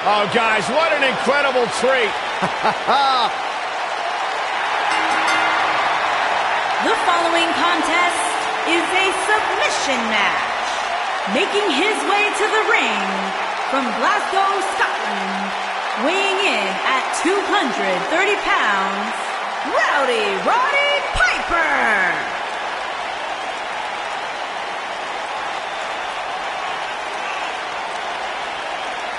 Oh, guys, what an incredible treat. The following contest is a submission match. Making his way to the ring from Glasgow, Scotland, weighing in at 230 pounds, Roddy Piper.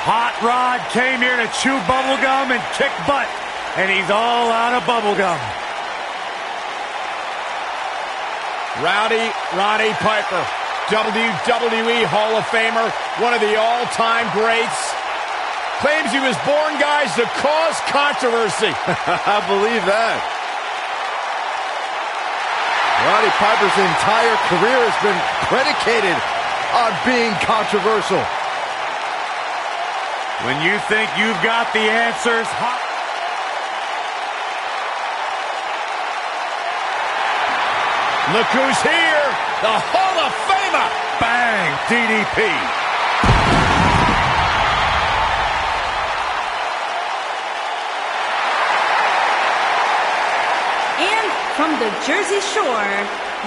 Hot Rod came here to chew bubblegum and kick butt, and he's all out of bubblegum. Roddy Piper, WWE Hall of Famer, one of the all-time greats. Claims he was born, guys, to cause controversy. I believe that. Roddy Piper's entire career has been predicated on being controversial. When you think you've got the answers, look who's here, the Hall of Famer. Bang, DDP. And from the Jersey Shore,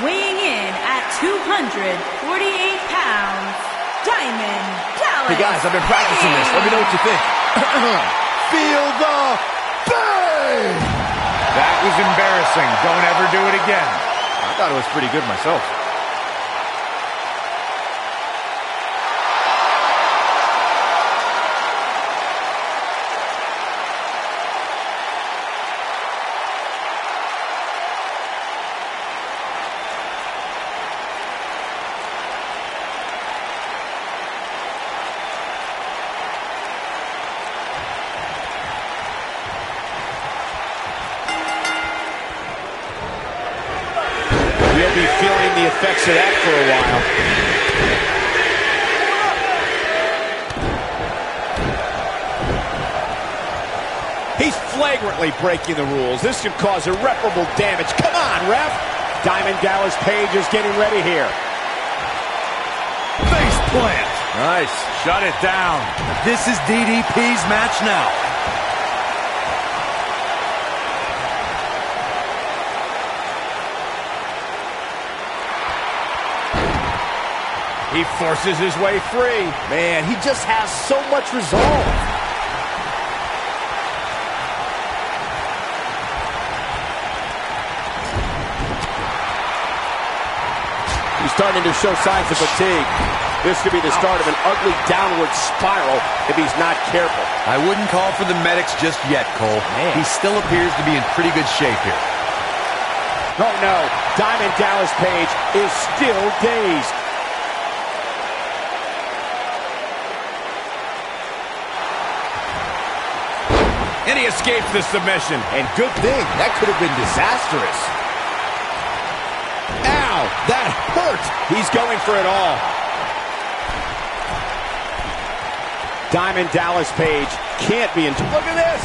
weighing in at 248 pounds, Diamond Dallas. Hey guys, I've been practicing this. Let me know what you think. Feel the bang! That was embarrassing. Don't ever do it again. I thought it was pretty good myself. We'll be feeling the effects of that for a while. He's flagrantly breaking the rules. This could cause irreparable damage. Come on, ref. Diamond Dallas Page is getting ready here. Face plant. Nice. Shut it down. This is DDP's match now. He forces his way free. Man, he just has so much resolve. He's starting to show signs of fatigue. This could be the start of an ugly downward spiral if he's not careful. I wouldn't call for the medics just yet, Cole. Man. He still appears to be in pretty good shape here. Oh no, Diamond Dallas Page is still dazed. And he escapes the submission. And good thing, that could have been disastrous. Ow, that hurt. He's going for it all. Diamond Dallas Page can't be in. Look at this.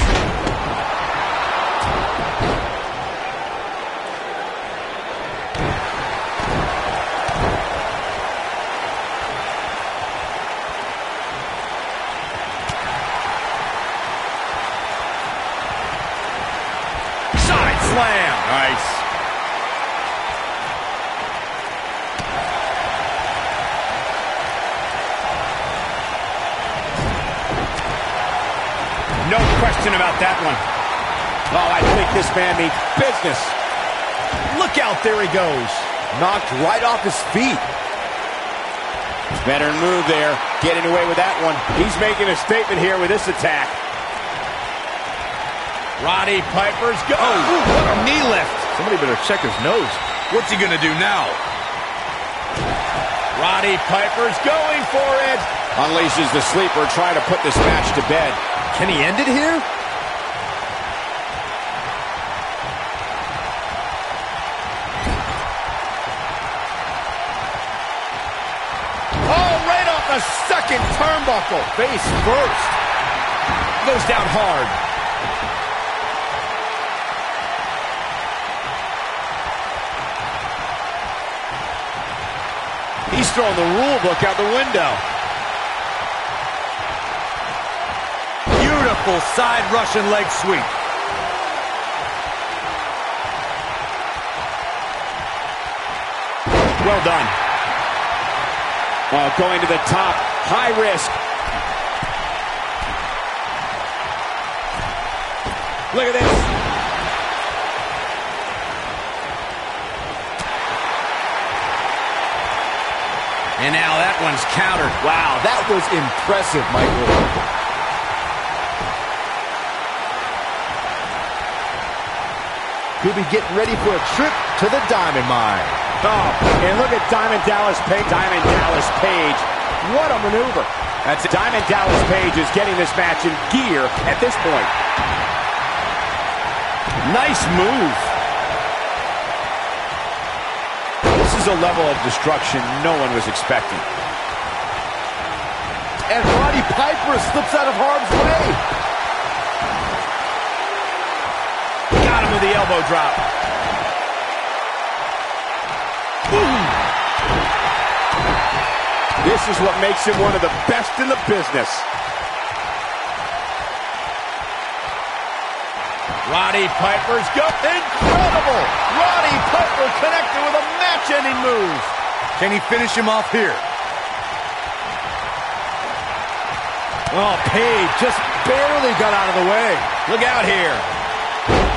Side slam. Nice. No question about that one. Oh, I think this man means business. Look out, there he goes. Knocked right off his feet. Veteran move there, getting away with that one. He's making a statement here with this attack. Roddy Piper's go. Oh, what a knee lift. Somebody better check his nose. What's he going to do now? Roddy Piper's going for it. Unleashes the sleeper, trying to put this match to bed. Can he end it here? Oh, right off the second turnbuckle. Face first. Goes down hard. He's throwing the rule book out the window. Beautiful side Russian leg sweep. Well done. Oh, going to the top. High risk. Look at this. And now that one's countered. Wow, that was impressive, Michael. He'll be getting ready for a trip to the Diamond Mine. Oh, and look at Diamond Dallas Page. Diamond Dallas Page. What a maneuver. That's it. Diamond Dallas Page is getting this match in gear at this point. Nice move. This is a level of destruction no one was expecting. And Roddy Piper slips out of harm's way. Got him with the elbow drop. Boom. This is what makes him one of the best in the business. Roddy Piper's go. Incredible! Roddy Piper connected with a match-ending move. Can he finish him off here? Oh, Page just barely got out of the way. Look out here.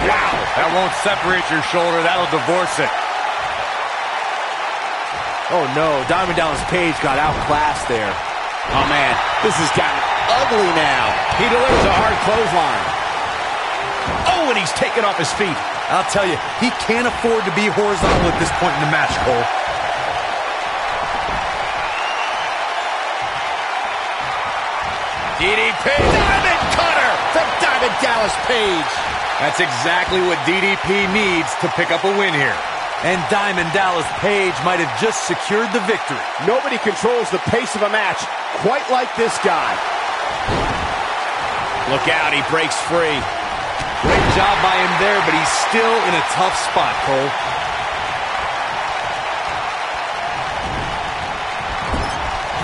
Wow. That won't separate your shoulder. That'll divorce it. Oh, no. Diamond Dallas Page got outclassed there. Oh, man. This has gotten ugly now. He delivers a hard clothesline. Oh, and he's taken off his feet. I'll tell you, he can't afford to be horizontal at this point in the match, Cole. DDP. Diamond cutter from Diamond Dallas Page. That's exactly what DDP needs to pick up a win here. And Diamond Dallas Page might have just secured the victory. Nobody controls the pace of a match quite like this guy. Look out, he breaks free. Great job by him there, but he's still in a tough spot, Cole.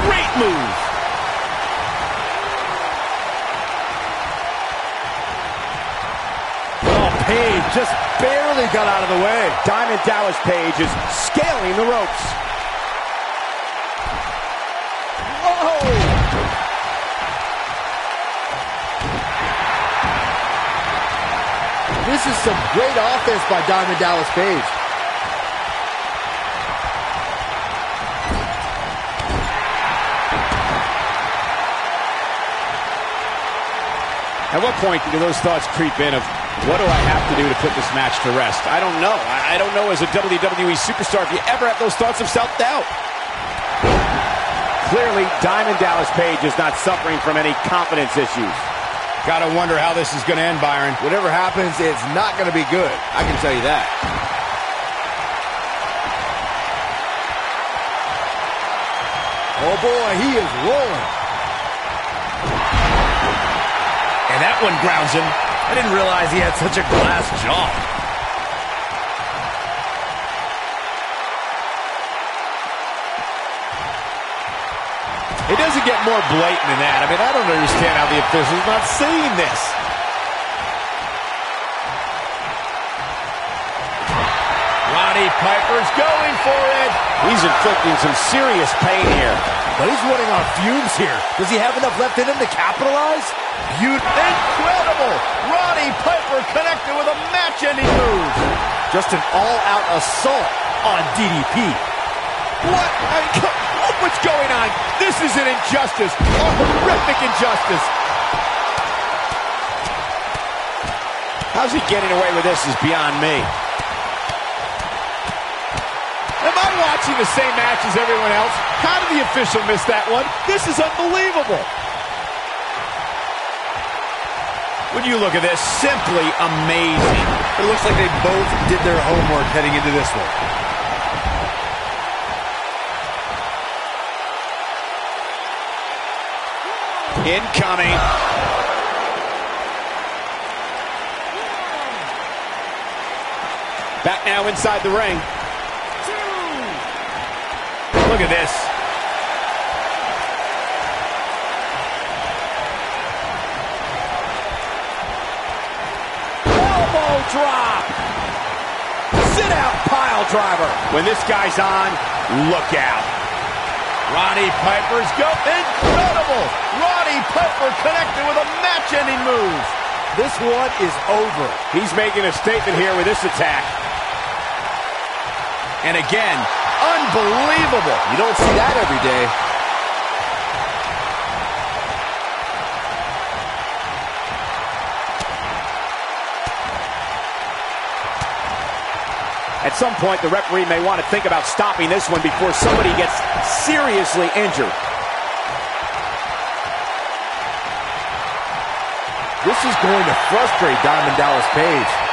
Great move. Oh, Page just barely got out of the way. Diamond Dallas Page is scaling the ropes. Whoa! This is some great offense by Diamond Dallas Page. At what point do those thoughts creep in of, what do I have to do to put this match to rest? I don't know. I don't know as a WWE superstar if you ever have those thoughts of self-doubt. Clearly, Diamond Dallas Page is not suffering from any confidence issues. Gotta wonder how this is gonna end, Byron. Whatever happens, it's not going to be good. I can tell you that. Oh, boy, he is rolling. And that one grounds him. I didn't realize he had such a glass jaw. It doesn't get more blatant than that. I mean, I don't understand how the official's not seeing this. Roddy Piper's going for it. He's inflicting some serious pain here. But he's running on fumes here. Does he have enough left in him to capitalize? Incredible! Roddy Piper connected with a match-ending move. Just an all-out assault on DDP. What? Look what's going on. This is an injustice. A horrific injustice. How's he getting away with this is beyond me. Am I watching the same match as everyone else? How did the official miss that one? This is unbelievable. When you look at this, simply amazing. It looks like they both did their homework heading into this one. Incoming. Back now inside the ring. Look at this. elbow drop. Sit out pile driver. When this guy's on, look out. Roddy Piper's go. Incredible! Roddy Piper connected with a match-ending move. This one is over. He's making a statement here with this attack. And again, Unbelievable. You don't see that every day. at some point the referee may want to think about stopping this one before somebody gets seriously injured. This is going to frustrate Diamond Dallas Page.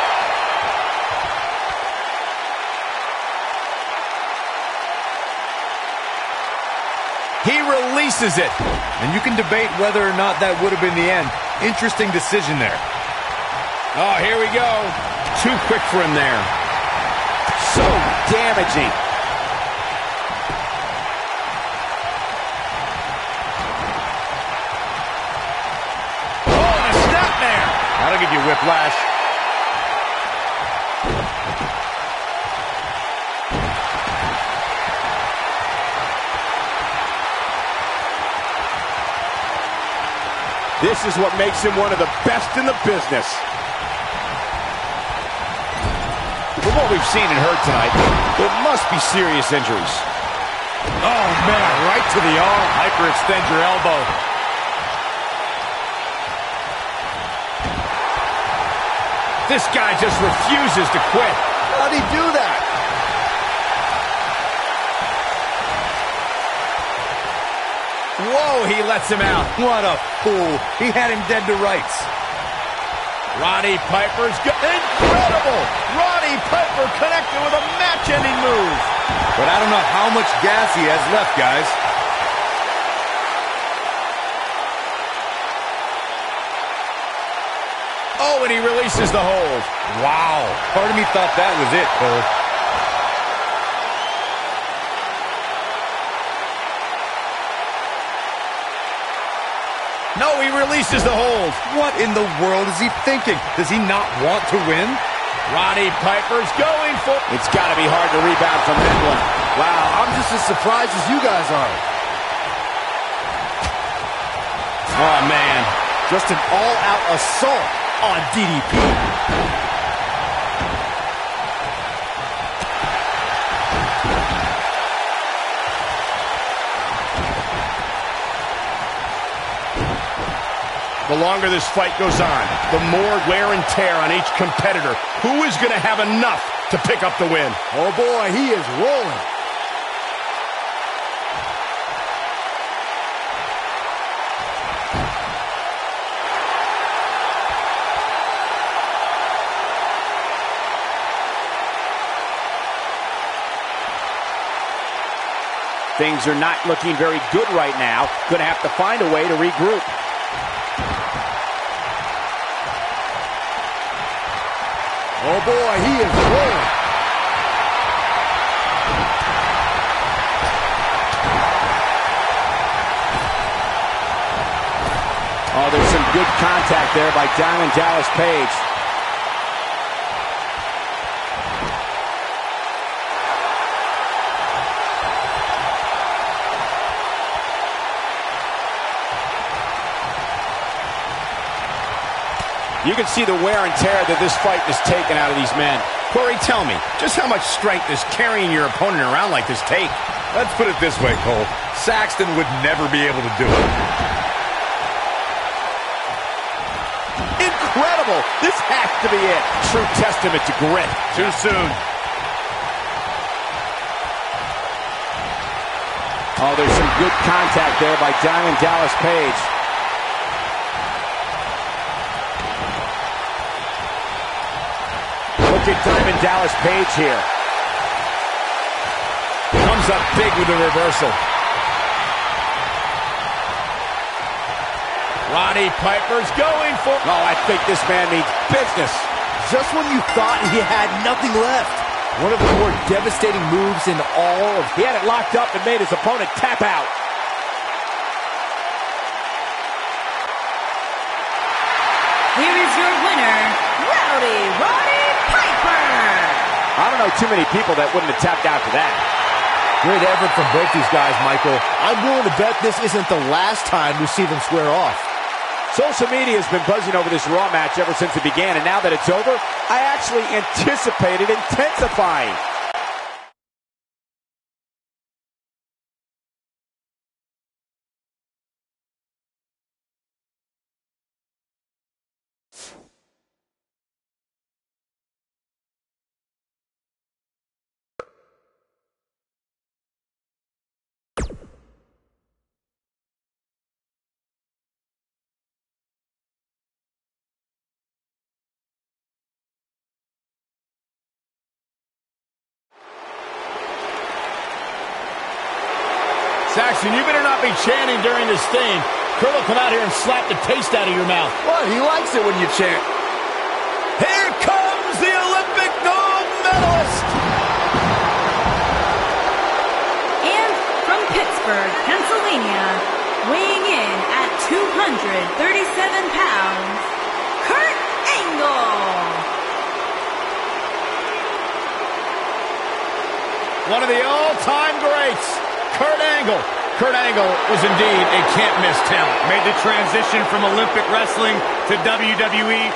He releases it. And you can debate whether or not that would have been the end. Interesting decision there. Oh, here we go. Too quick for him there. So damaging. Oh, and a snapmare. That'll give you whiplash. This is what makes him one of the best in the business. From what we've seen and heard tonight, there must be serious injuries. Oh, man, right to the arm. Hyperextend your elbow. This guy just refuses to quit. How'd he do that? Whoa, he lets him out. What a fool. He had him dead to rights. Roddy Piper's Incredible! Roddy Piper connected with a match-ending move. But I don't know how much gas he has left, guys. Oh, and he releases the hold. Wow. Part of me thought that was it, Cole. No, he releases the hold. What in the world is he thinking? Does he not want to win? Roddy Piper's going for... It's got to be hard to rebound from that one. Wow, I'm just as surprised as you guys are. Oh, man. Just an all-out assault on DDP. The longer this fight goes on, the more wear and tear on each competitor. Who is going to have enough to pick up the win? Oh boy, he is rolling. Things are not looking very good right now. Going to have to find a way to regroup. Oh boy, he is rolling. Oh, there's some good contact there by Diamond Dallas Page. You can see the wear and tear that this fight has taken out of these men. Corey, tell me, just how much strength does carrying your opponent around like this take? Let's put it this way, Cole. Saxton would never be able to do it. Incredible! This has to be it. True testament to grit. Too soon. Oh, there's some good contact there by Diamond Dallas Page. Look at Diamond Dallas Page here. Comes up big with a reversal. Roddy Piper's going for... Oh, I think this man needs business. Just when you thought he had nothing left. One of the more devastating moves in all of... He had it locked up and made his opponent tap out. Here is your winner, Rowdy Roddy Piper. I don't know too many people that wouldn't have tapped out for that. Great effort from both these guys, Michael. I'm willing to bet this isn't the last time we see them square off. Social media has been buzzing over this Raw match ever since it began, and now that it's over, I actually anticipate it intensifying. Saxton, you better not be chanting during this thing. Kurt will come out here and slap the taste out of your mouth. What? He likes it when you chant. Here comes the Olympic gold medalist! And from Pittsburgh, Pennsylvania, weighing in at 237 pounds, Kurt Angle. One of the all-time greats, Kurt Angle. Kurt Angle was indeed a can't-miss talent. Made the transition from Olympic wrestling to WWE.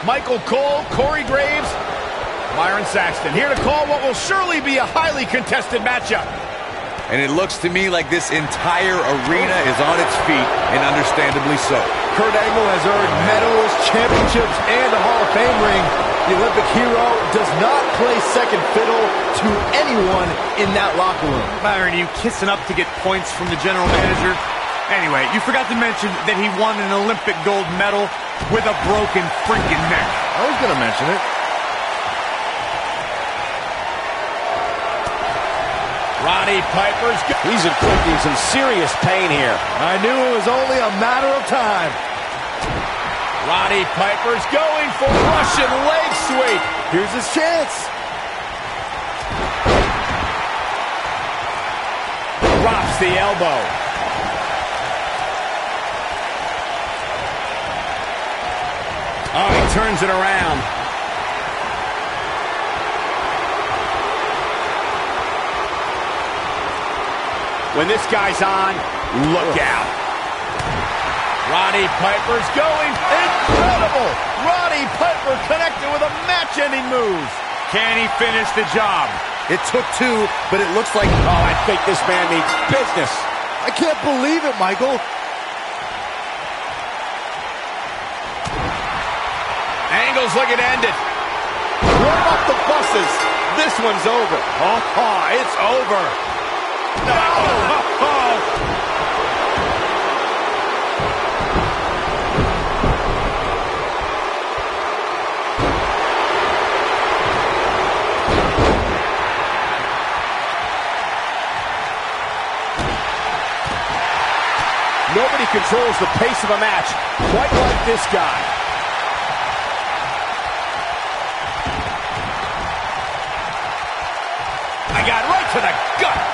Michael Cole, Corey Graves, Byron Saxton, here to call what will surely be a highly contested matchup. And it looks to me like this entire arena is on its feet, and understandably so. Kurt Angle has earned medals, championships, and a Hall of Fame ring. The Olympic hero does not play second fiddle to anyone in that locker room. Byron, you kissing up to get points from the general manager? Anyway, you forgot to mention that he won an Olympic gold medal with a broken freaking neck. I was going to mention it. Roddy Piper's... He's inflicting some serious pain here. I knew it was only a matter of time. Roddy Piper's going for Russian leg sweep. Here's his chance. Drops the elbow. Oh, he turns it around. When this guy's on, look out. Roddy Piper's going. Incredible! Roddy Piper connected with a match-ending move. Can he finish the job? It took two, but it looks like... Oh, I think this man needs business. I can't believe it, Michael. Angle's looking to end it. Warm up the buses. This one's over. Oh, it's over. No! Oh. Nobody controls the pace of a match quite like this guy. I got right to the gut.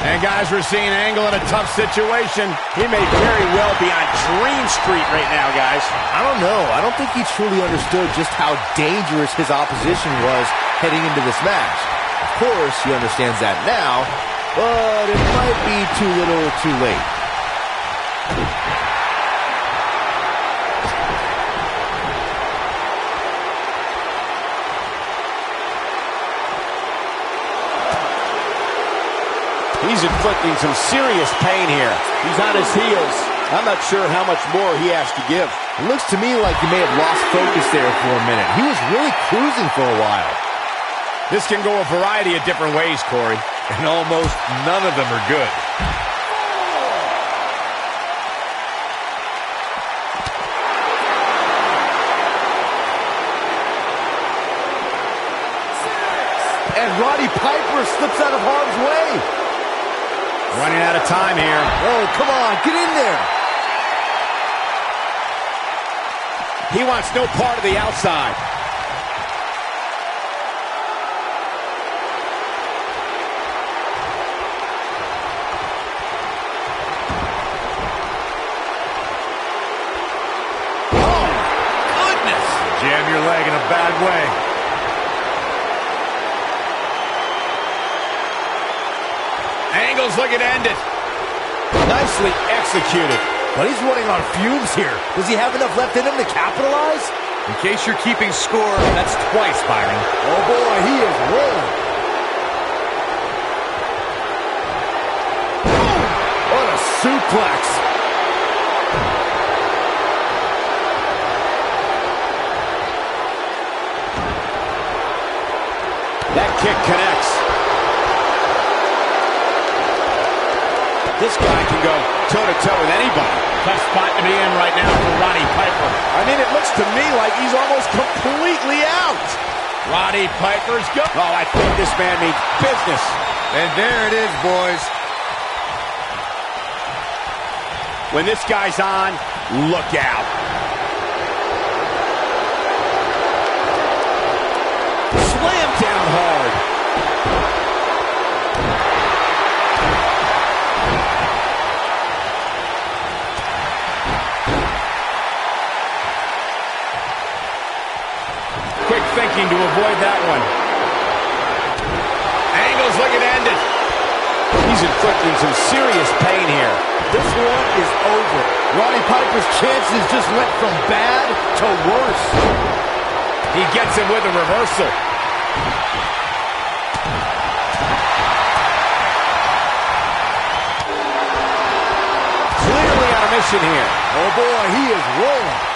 And guys, we're seeing Angle in a tough situation. He may very well be on Dream Street right now, guys. I don't know. I don't think he truly understood just how dangerous his opposition was heading into this match. Of course, he understands that now, but it might be too little too late. He's inflicting some serious pain here. He's on his heels. I'm not sure how much more he has to give. It looks to me like he may have lost focus there for a minute. He was really cruising for a while. This can go a variety of different ways, Corey. And almost none of them are good. And Roddy Piper slips out of harm's way. Running out of time here. Oh, come on, get in there. He wants no part of the outside. Oh, goodness. Jam your leg in a bad way. Angle's looking to end it. Nicely executed. But he's running on fumes here. Does he have enough left in him to capitalize? In case you're keeping score, that's twice, Byron. Oh boy, he is rolling. Boom! What a suplex. That kick connects. This guy can go toe-to-toe with anybody. Tough spot to be in right now for Roddy Piper. I mean, it looks to me like he's almost completely out. Roddy Piper's go. Oh, I think this man means business. And there it is, boys. When this guy's on, look out. Slam down hard. Quick thinking to avoid that one. Angle's looking to end it. He's inflicting some serious pain here. This one is over. Roddy Piper's chances just went from bad to worse. He gets him with a reversal. Clearly on a mission here. Oh boy, he is rolling.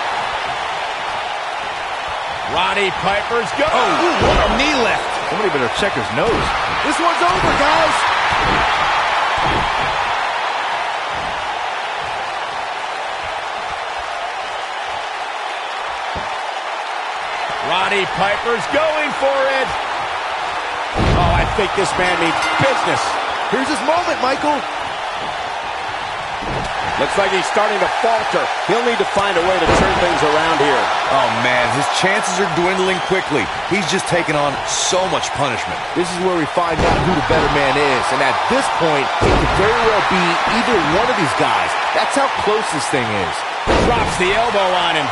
Roddy Piper's go. Oh, what a knee lift. Somebody better check his nose. This one's over, guys. Roddy Piper's going for it. Oh, I think this man means business. Here's his moment, Michael. Looks like he's starting to falter. He'll need to find a way to turn things around here. Oh, man, his chances are dwindling quickly. He's just taken on so much punishment. This is where we find out who the better man is. And at this point, it could very well be either one of these guys. That's how close this thing is. Drops the elbow on him.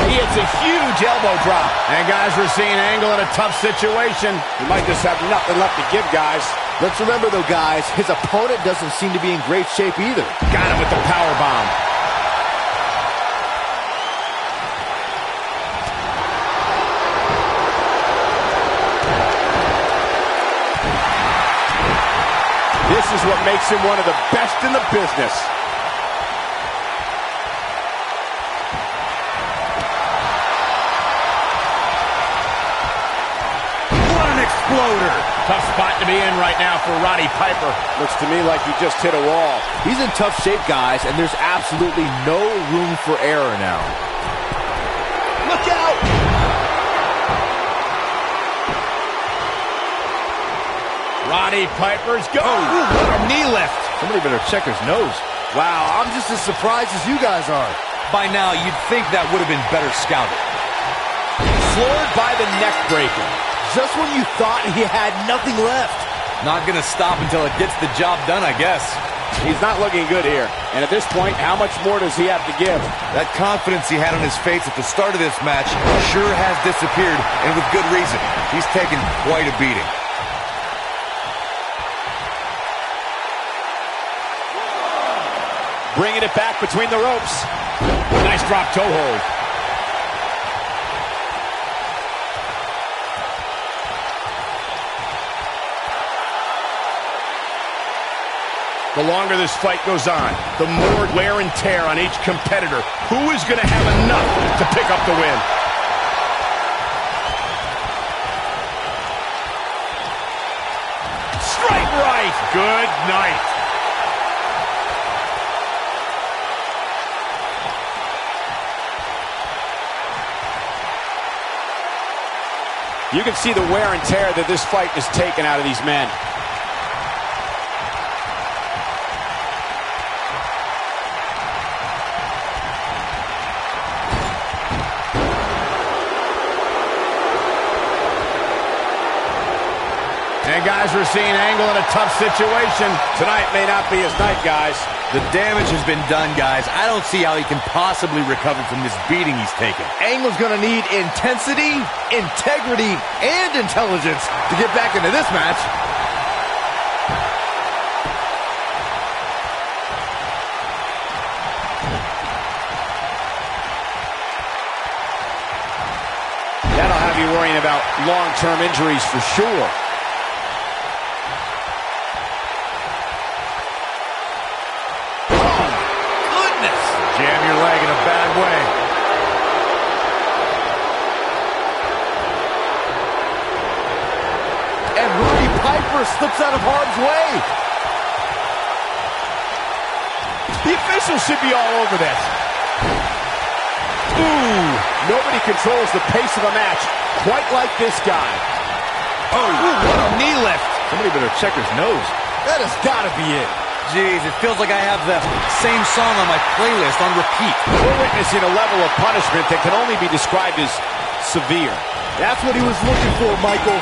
He hits a huge elbow drop. And guys, we're seeing Angle in a tough situation. He might just have nothing left to give, guys. Let's remember, though, guys, his opponent doesn't seem to be in great shape either. Got him with the power bomb. This is what makes him one of the best in the business. What an exploder. Tough spot to be in right now for Roddy Piper. Looks to me like he just hit a wall. He's in tough shape, guys, and there's absolutely no room for error now. Look out! Roddy Piper's go. Oh, what a knee lift. Somebody better check his nose. Wow, I'm just as surprised as you guys are. By now, you'd think that would have been better scouted. Floored by the neck breaker. Just when you thought he had nothing left. Not going to stop until it gets the job done, I guess. He's not looking good here. And at this point, how much more does he have to give? That confidence he had on his face at the start of this match sure has disappeared, and with good reason. He's taken quite a beating. Bringing it back between the ropes. Nice drop toe hold. The longer this fight goes on, the more wear and tear on each competitor. Who is going to have enough to pick up the win? Strike right. Good night. You can see the wear and tear that this fight has taken out of these men. And guys, we're seeing Angle in a tough situation. Tonight may not be his night, guys. The damage has been done, guys. I don't see how he can possibly recover from this beating he's taken. Angle's gonna need intensity, integrity, and intelligence to get back into this match. That'll have you worrying about long-term injuries for sure. Jam your leg in a bad way. And Roddy Piper slips out of harm's way. The officials should be all over this. Ooh, nobody controls the pace of a match quite like this guy. Oh, what a knee lift. Somebody better check his nose. That has got to be it. Jeez, it feels like I have the same song on my playlist on repeat. We're witnessing a level of punishment that can only be described as severe. That's what he was looking for, Michael.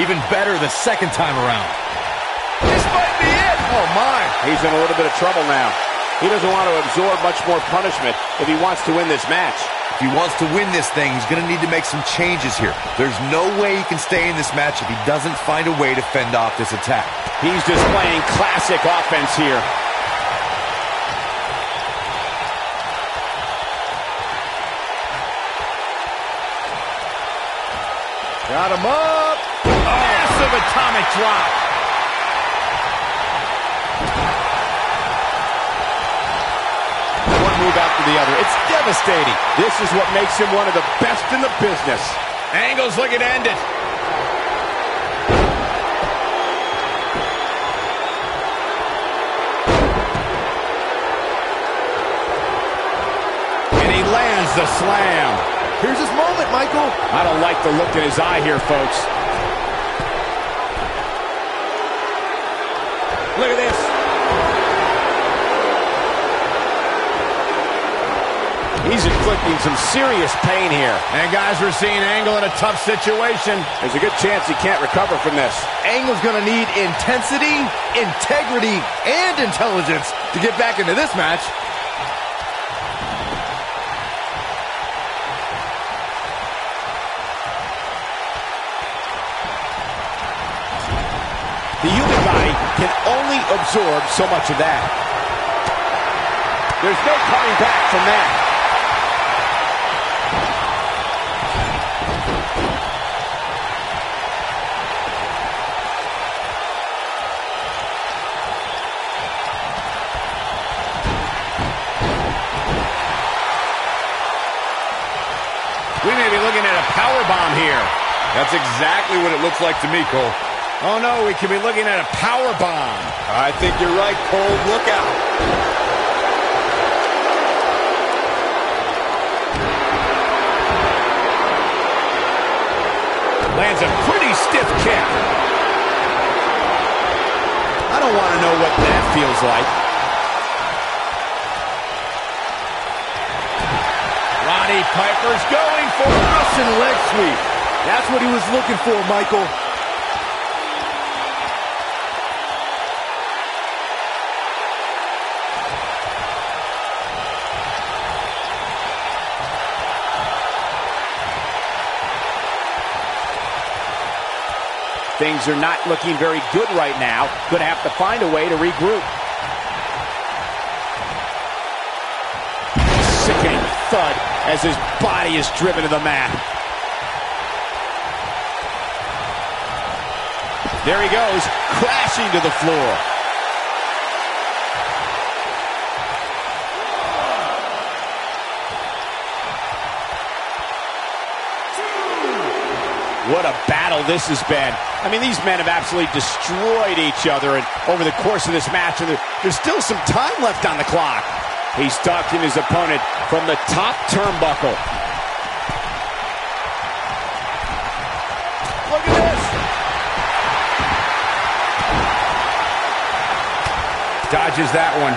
Even better the second time around. This might be it. Oh, my. He's in a little bit of trouble now. He doesn't want to absorb much more punishment if he wants to win this match. If he wants to win this thing, he's going to need to make some changes here. There's no way he can stay in this match if he doesn't find a way to fend off this attack. He's displaying classic offense here. Got him up. Massive atomic drop. One move after the other. It's devastating. This is what makes him one of the best in the business. Angle's looking to end it. And he lands the slam. Here's his moment, Michael. I don't like the look in his eye here, folks. Look at this. He's inflicting some serious pain here. And guys, we're seeing Angle in a tough situation. There's a good chance he can't recover from this. Angle's going to need intensity, integrity, and intelligence to get back into this match. The human body can only absorb so much of that. There's no coming back from that. We may be looking at a powerbomb here. That's exactly what it looks like to me, Cole. Oh, no, we could be looking at a powerbomb. I think you're right, Cole. Look out. Lands a pretty stiff kick. I don't want to know what that feels like. Roddy Piper's going for a Russian leg sweep. That's what he was looking for, Michael. Things are not looking very good right now. Gonna have to find a way to regroup. Sickening thud as his body is driven to the mat. There he goes, crashing to the floor. What a battle this has been. I mean, these men have absolutely destroyed each other and over the course of this match, and there's still some time left on the clock. He's stalking his opponent from the top turnbuckle. Look at this. Dodges that one.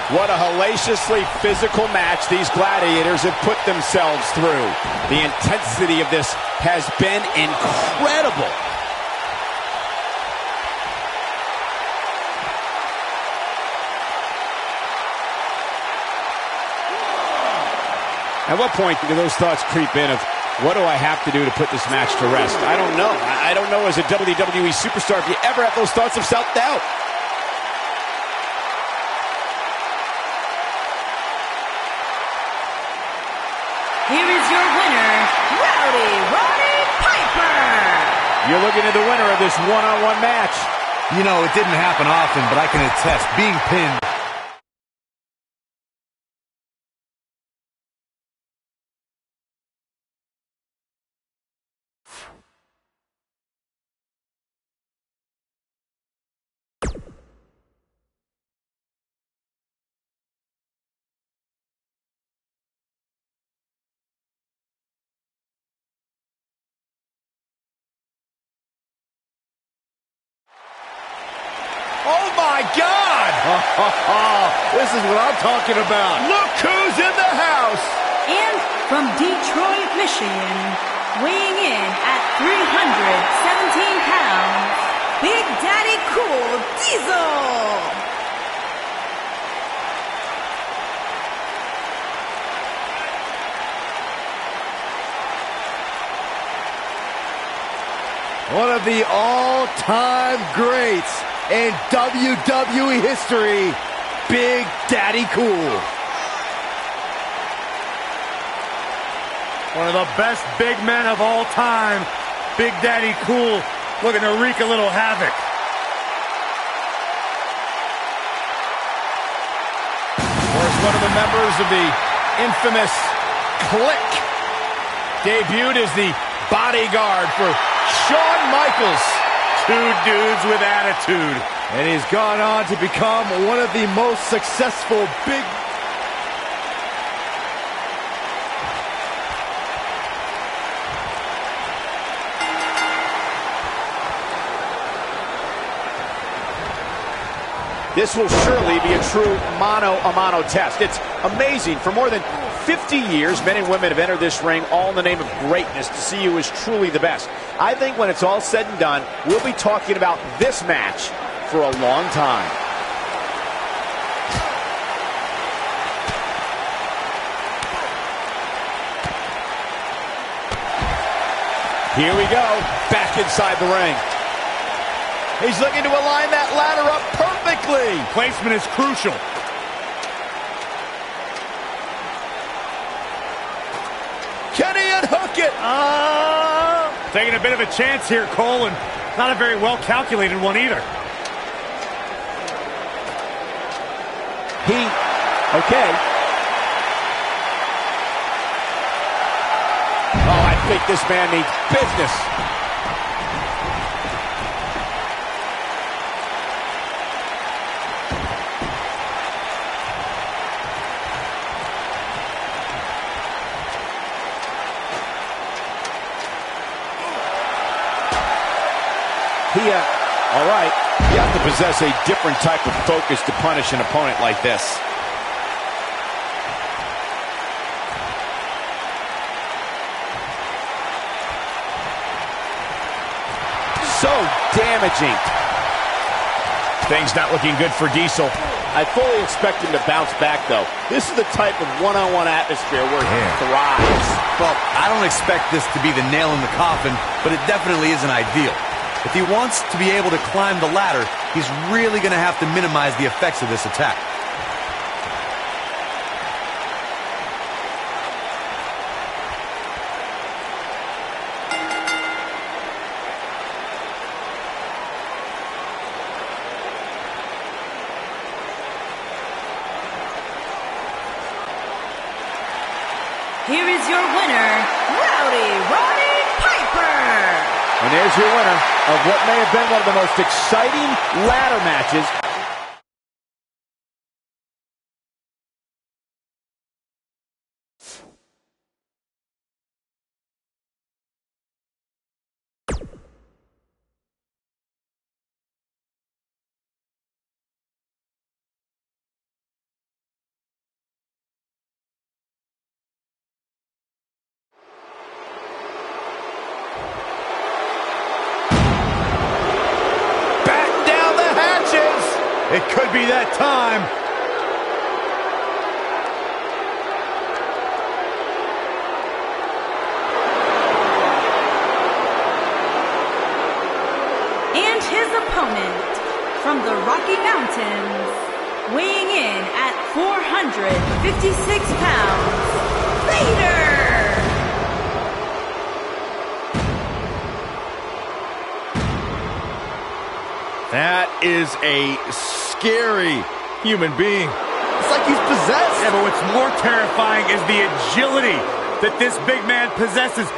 What a hellaciously physical match these gladiators have put themselves through. The intensity of this has been incredible. At what point do those thoughts creep in of, what do I have to do to put this match to rest? I don't know. I don't know as a WWE superstar if you ever have those thoughts of self-doubt. Here is your winner, Roddy Piper. You're looking at the winner of this one-on-one match. You know, it didn't happen often, but I can attest, being pinned. Oh, my God! This is what I'm talking about. Look who's in the house! And from Detroit, Michigan, weighing in at 317 pounds, Big Daddy Cool Diesel. One of the all-time greats in WWE history, Big Daddy Cool. One of the best big men of all time, Big Daddy Cool, looking to wreak a little havoc. Of course, one of the members of the infamous Clique debuted as the bodyguard for Shawn Michaels. Two dudes with attitude. And he's gone on to become one of the most successful big... This will surely be a true mano-a-mano test. It's amazing. For more than 50 years, men and women have entered this ring all in the name of greatness to see who is truly the best. I think when it's all said and done, we'll be talking about this match for a long time. Here we go, back inside the ring. He's looking to align that ladder up perfectly. Placement is crucial. Can he unhook it? Taking a bit of a chance here, Cole, and not a very well-calculated one either. Okay. Oh, I think this man needs business. All right, you have to possess a different type of focus to punish an opponent like this. So damaging. Things not looking good for Diesel. I fully expect him to bounce back, though. This is the type of one-on-one atmosphere where he thrives. Well, I don't expect this to be the nail in the coffin, but it definitely isn't ideal. If he wants to be able to climb the ladder, he's really going to have to minimize the effects of this attack. Here is your winner, Roddy Piper. And there's your winner of what may have been one of the most exciting ladder matches It could be that time. And his opponent from the Rocky Mountains, weighing in at 456 pounds, Vader! That is a scary human being. It's like he's possessed. Yeah, but what's more terrifying is the agility that this big man possesses.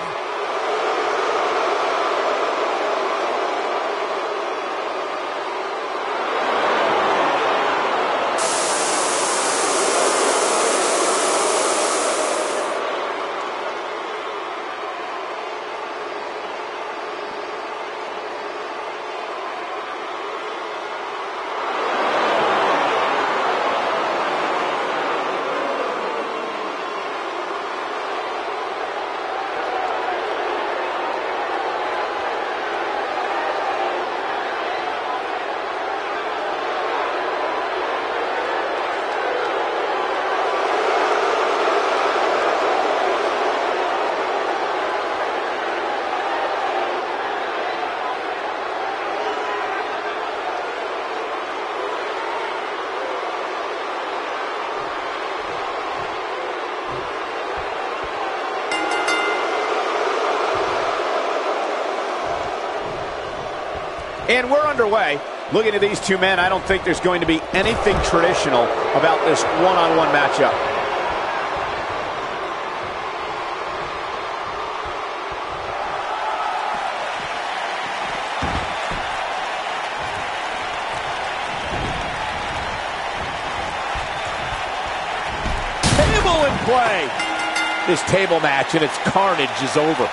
And we're underway. Looking at these two men, I don't think there's going to be anything traditional about this one-on-one matchup. Table in play. This table match and its carnage is over.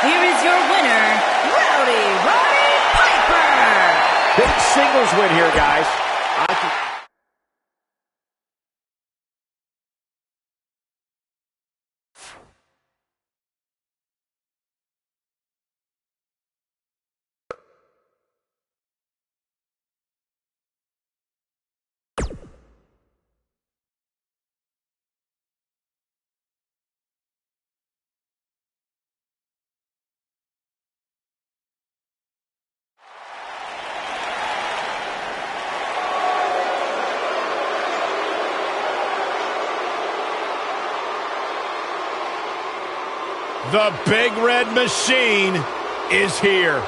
Here is your winner, Rowdy Roddy Piper! Big singles win here, guys. The Big Red Machine is here.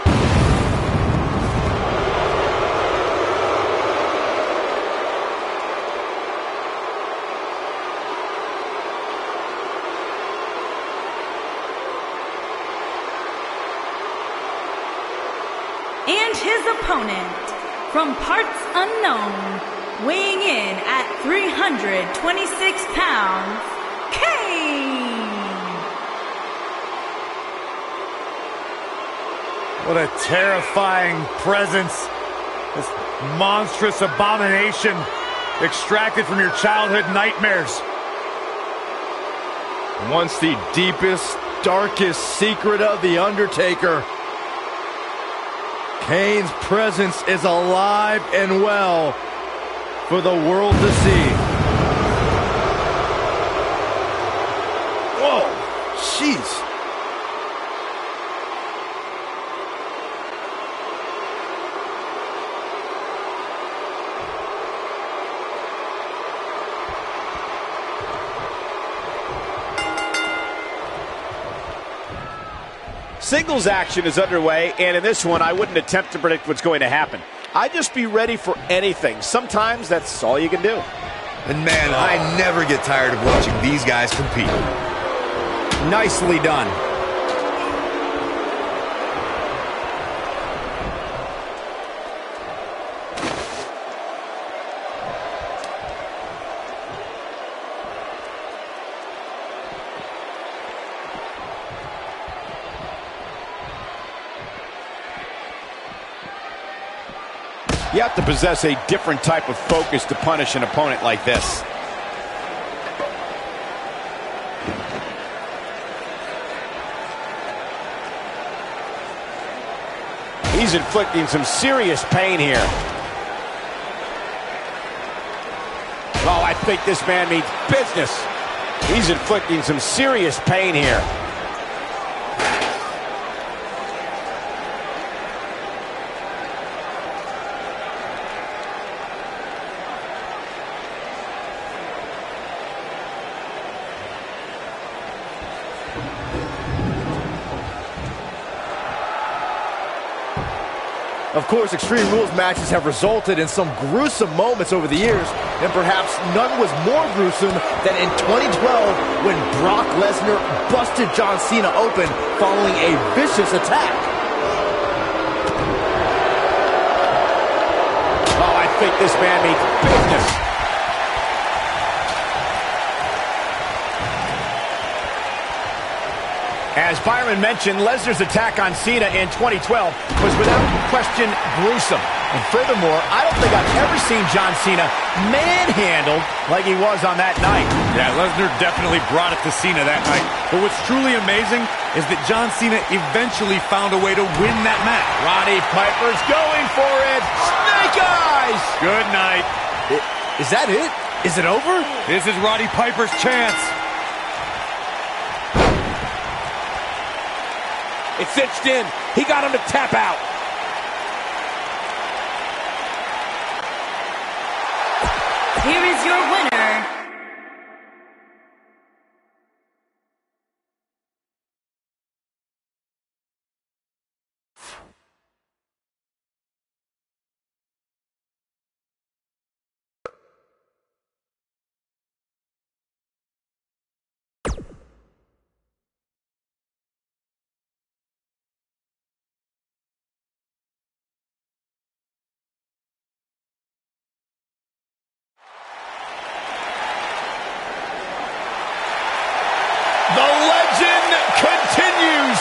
And his opponent, from parts unknown, weighing in at 326 pounds, Kane! What a terrifying presence. This monstrous abomination extracted from your childhood nightmares. Once the deepest, darkest secret of The Undertaker. Kane's presence is alive and well for the world to see. Whoa, jeez. Singles action is underway, and in this one, I wouldn't attempt to predict what's going to happen. I'd just be ready for anything. Sometimes that's all you can do. And man, I never get tired of watching these guys compete. Nicely done. You have to possess a different type of focus to punish an opponent like this. He's inflicting some serious pain here. Oh, I think this man means business. He's inflicting some serious pain here. Of course, Extreme Rules matches have resulted in some gruesome moments over the years, and perhaps none was more gruesome than in 2012 when Brock Lesnar busted John Cena open following a vicious attack. Oh, I think this man means business. As Byron mentioned, Lesnar's attack on Cena in 2012 was without question gruesome. And furthermore, I don't think I've ever seen John Cena manhandled like he was on that night. Yeah, Lesnar definitely brought it to Cena that night. But what's truly amazing is that John Cena eventually found a way to win that match. Roddy Piper's going for it. Snake eyes! Good night. Is that it? Is it over? This is Roddy Piper's chance. It's cinched in. He got him to tap out. Here is your winner, The legend continues.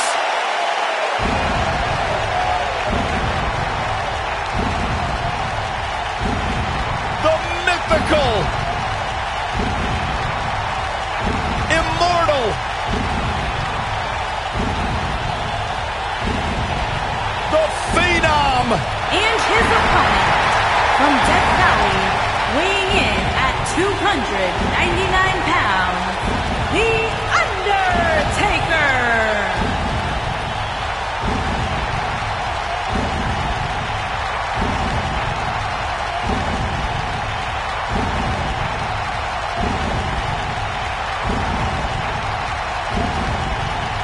The mythical, immortal, the phenom, and his opponent from Death Valley, weighing in at 299 pounds, the Undertaker!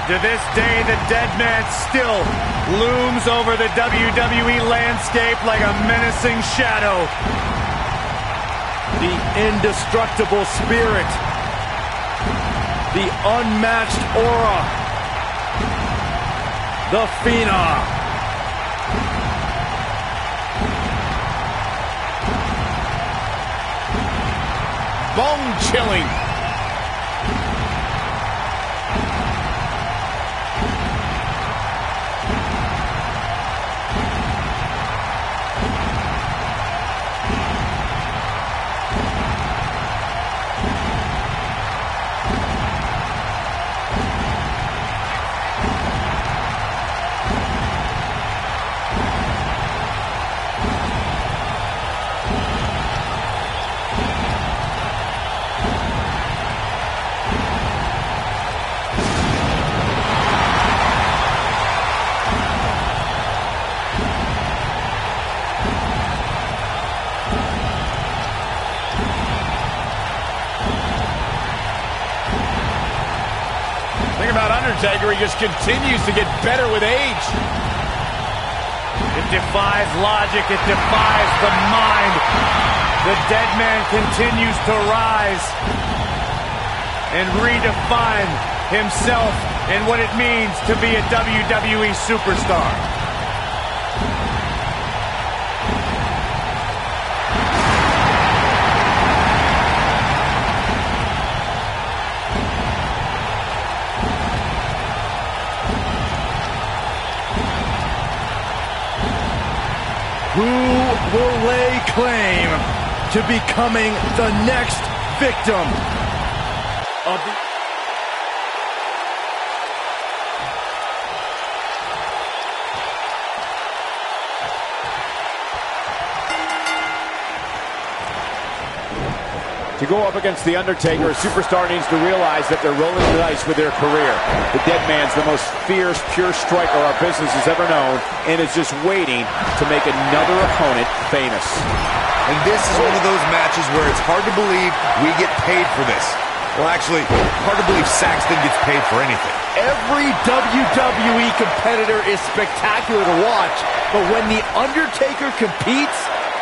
To this day, the dead man still looms over the WWE landscape like a menacing shadow. The indestructible spirit. The unmatched aura. The phenom. bone-chilling. Undertaker, he just continues to get better with age. It defies logic. It defies the mind. The dead man continues to rise and redefine himself and what it means to be a WWE superstar. Who will lay claim to becoming the next victim of the... To go up against The Undertaker, a superstar needs to realize that they're rolling the dice with their career. The Dead Man's the most fierce, pure striker our business has ever known, and is just waiting to make another opponent famous. And this is one of those matches where it's hard to believe we get paid for this. Well, actually, hard to believe Saxton gets paid for anything. Every WWE competitor is spectacular to watch, but when The Undertaker competes,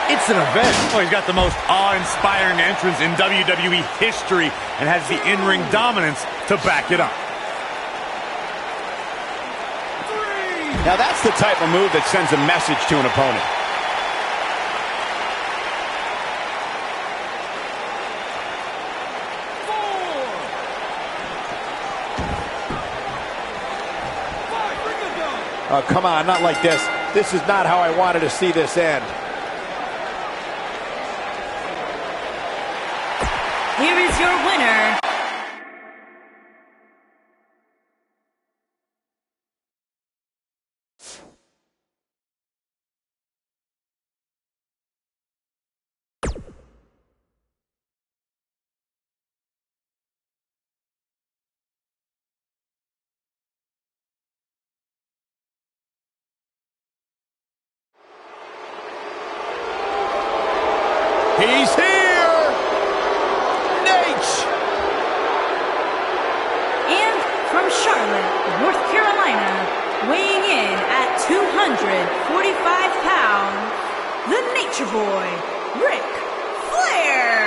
it's an event. Oh, he's got the most awe-inspiring entrance in WWE history and has the in-ring dominance to back it up. Now that's the type of move that sends a message to an opponent. Oh, come on, not like this. This is not how I wanted to see this end. Here is your winner, He's here! Nate! and from Charlotte, North Carolina, weighing in at 245 pounds, the Nature Boy, Ric Flair.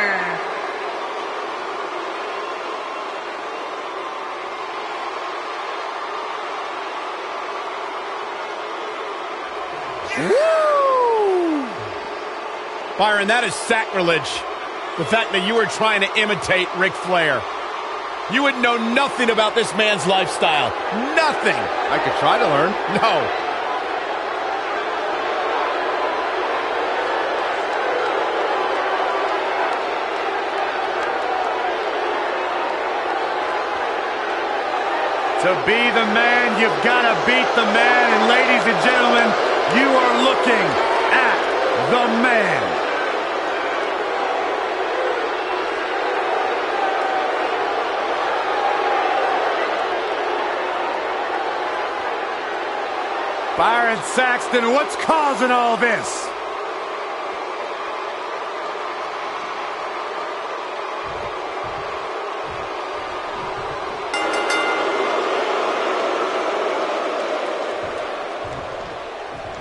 Byron, that is sacrilege. The fact that you were trying to imitate Ric Flair. You would know nothing about this man's lifestyle. Nothing. I could try to learn. No. To be the man, you've got to beat the man. And ladies and gentlemen, you are looking at the man. Byron Saxton, what's causing all this?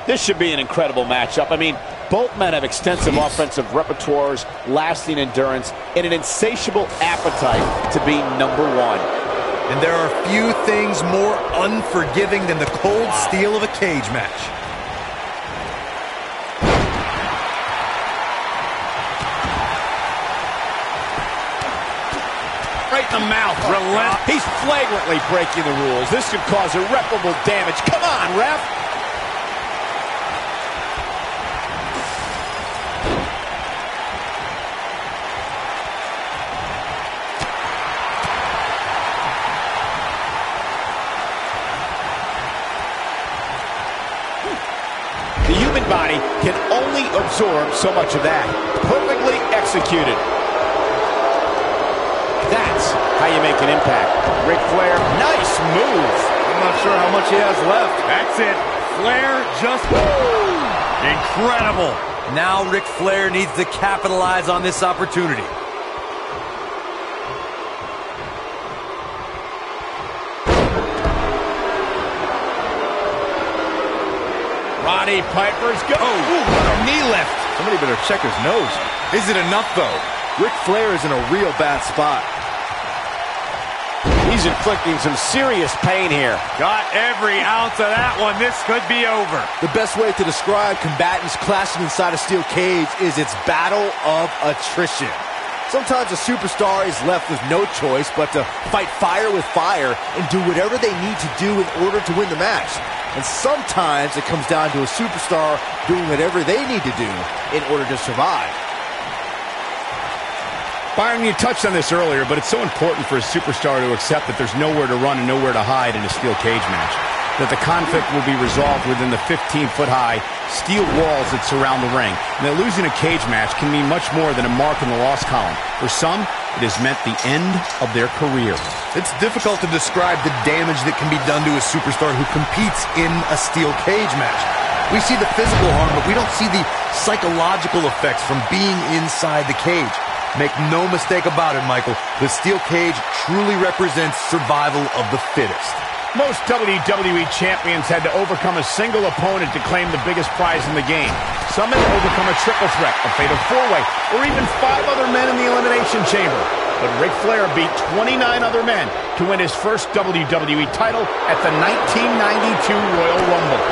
This should be an incredible matchup. I mean, both men have extensive offensive repertoires, lasting endurance, and an insatiable appetite to be number one. And there are few things more unforgiving than the cold steel of a cage match. Right in the mouth. He's flagrantly breaking the rules. This could cause irreparable damage. Come on, ref. The human body can only absorb so much of that. Perfectly executed. That's how you make an impact. Ric Flair, nice move. I'm not sure how much he has left. That's it. Flair just... incredible. Now Ric Flair needs to capitalize on this opportunity. Roddy Piper's go. Oh, knee lift. Somebody better check his nose. Is it enough, though? Ric Flair is in a real bad spot. He's inflicting some serious pain here. Got every ounce of that one. This could be over. The best way to describe combatants clashing inside a steel cage is its battle of attrition. Sometimes a superstar is left with no choice but to fight fire with fire and do whatever they need to do in order to win the match. And sometimes it comes down to a superstar doing whatever they need to do in order to survive. Byron, you touched on this earlier, but it's so important for a superstar to accept that there's nowhere to run and nowhere to hide in a steel cage match. that the conflict will be resolved within the 15-foot-high steel walls that surround the ring, and that losing a cage match can mean much more than a mark in the loss column. For some, it has meant the end of their career. It's difficult to describe the damage that can be done to a superstar who competes in a steel cage match. We see the physical harm, but we don't see the psychological effects from being inside the cage. Make no mistake about it, Michael, the steel cage truly represents survival of the fittest. Most WWE champions had to overcome a single opponent to claim the biggest prize in the game. Some had to overcome a triple threat, a fatal four-way, or even 5 other men in the Elimination Chamber. But Ric Flair beat 29 other men to win his first WWE title at the 1992 Royal Rumble.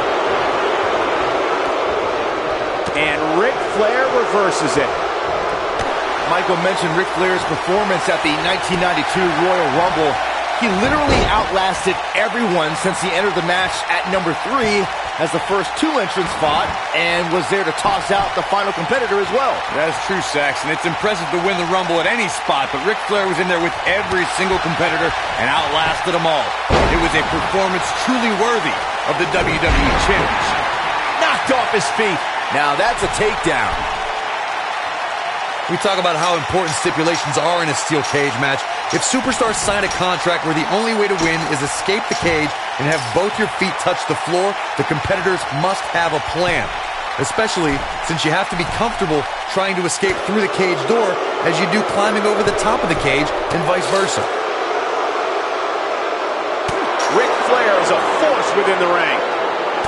And Ric Flair reverses it. Michael mentioned Ric Flair's performance at the 1992 Royal Rumble. He literally outlasted everyone since he entered the match at number 3 as the first 2 entrants fought and was there to toss out the final competitor as well. That is true, Saxon. It's impressive to win the Rumble at any spot, but Ric Flair was in there with every single competitor and outlasted them all. It was a performance truly worthy of the WWE Championship. Knocked off his feet. Now that's a takedown. We talk about how important stipulations are in a steel cage match. If superstars sign a contract where the only way to win is escape the cage and have both your feet touch the floor, the competitors must have a plan. Especially since you have to be comfortable trying to escape through the cage door as you do climbing over the top of the cage and vice versa. Ric Flair is a force within the ring.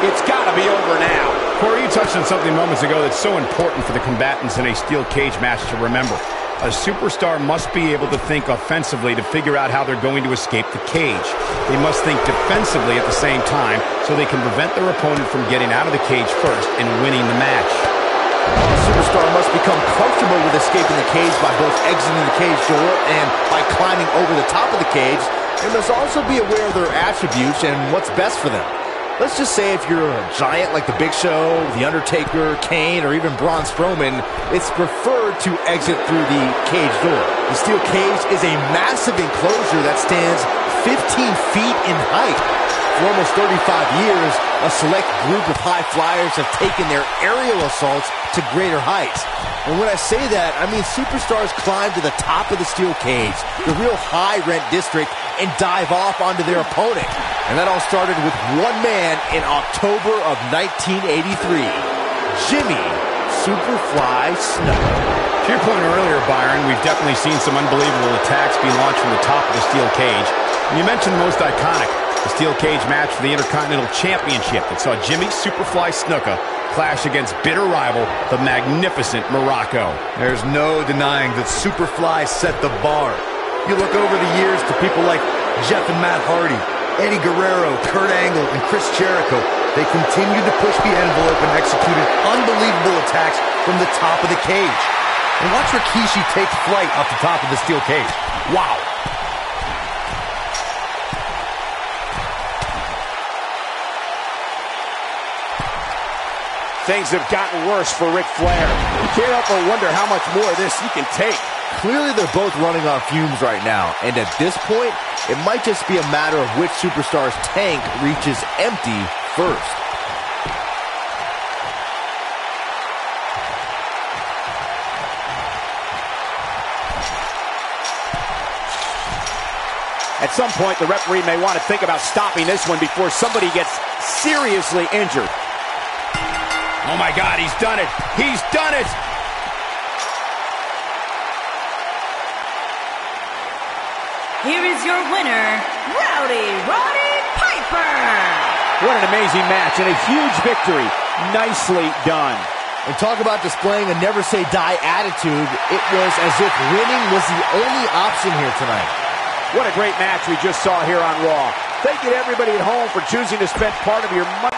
It's got to be over now. Corey, you touched on something moments ago that's so important for the combatants in a steel cage match to remember. A superstar must be able to think offensively to figure out how they're going to escape the cage. They must think defensively at the same time so they can prevent their opponent from getting out of the cage first and winning the match. A superstar must become comfortable with escaping the cage by both exiting the cage door and by climbing over the top of the cage. They must also be aware of their attributes and what's best for them. Let's just say if you're a giant like The Big Show, The Undertaker, Kane, or even Braun Strowman, it's preferred to exit through the cage door. The steel cage is a massive enclosure that stands 15 feet in height. For almost 35 years, a select group of high flyers have taken their aerial assaults to greater heights. And when I say that, I mean superstars climb to the top of the steel cage, the real high-rent district, and dive off onto their opponent. And that all started with one man in October of 1983, Jimmy Superfly Snuka. To your point earlier, Byron, we've definitely seen some unbelievable attacks being launched from the top of the steel cage. And you mentioned the most iconic, the steel cage match for the Intercontinental Championship that saw Jimmy Superfly Snuka clash against bitter rival, the magnificent Morocco. There's no denying that Superfly set the bar. You look over the years to people like Jeff and Matt Hardy, Eddie Guerrero, Kurt Angle, and Chris Jericho. They continued to push the envelope and executed unbelievable attacks from the top of the cage. And watch Rikishi take flight off the top of the steel cage. Wow. Things have gotten worse for Ric Flair. You can't help but wonder how much more of this he can take. Clearly, they're both running on fumes right now, and at this point, it might just be a matter of which superstar's tank reaches empty first. At some point, the referee may want to think about stopping this one before somebody gets seriously injured. Oh my God, he's done it. He's done it. Here is your winner, Roddy Piper. What an amazing match and a huge victory. Nicely done. And talk about displaying a never-say-die attitude. It was as if winning was the only option here tonight. What a great match we just saw here on Raw. Thank you to everybody at home for choosing to spend part of your Monday.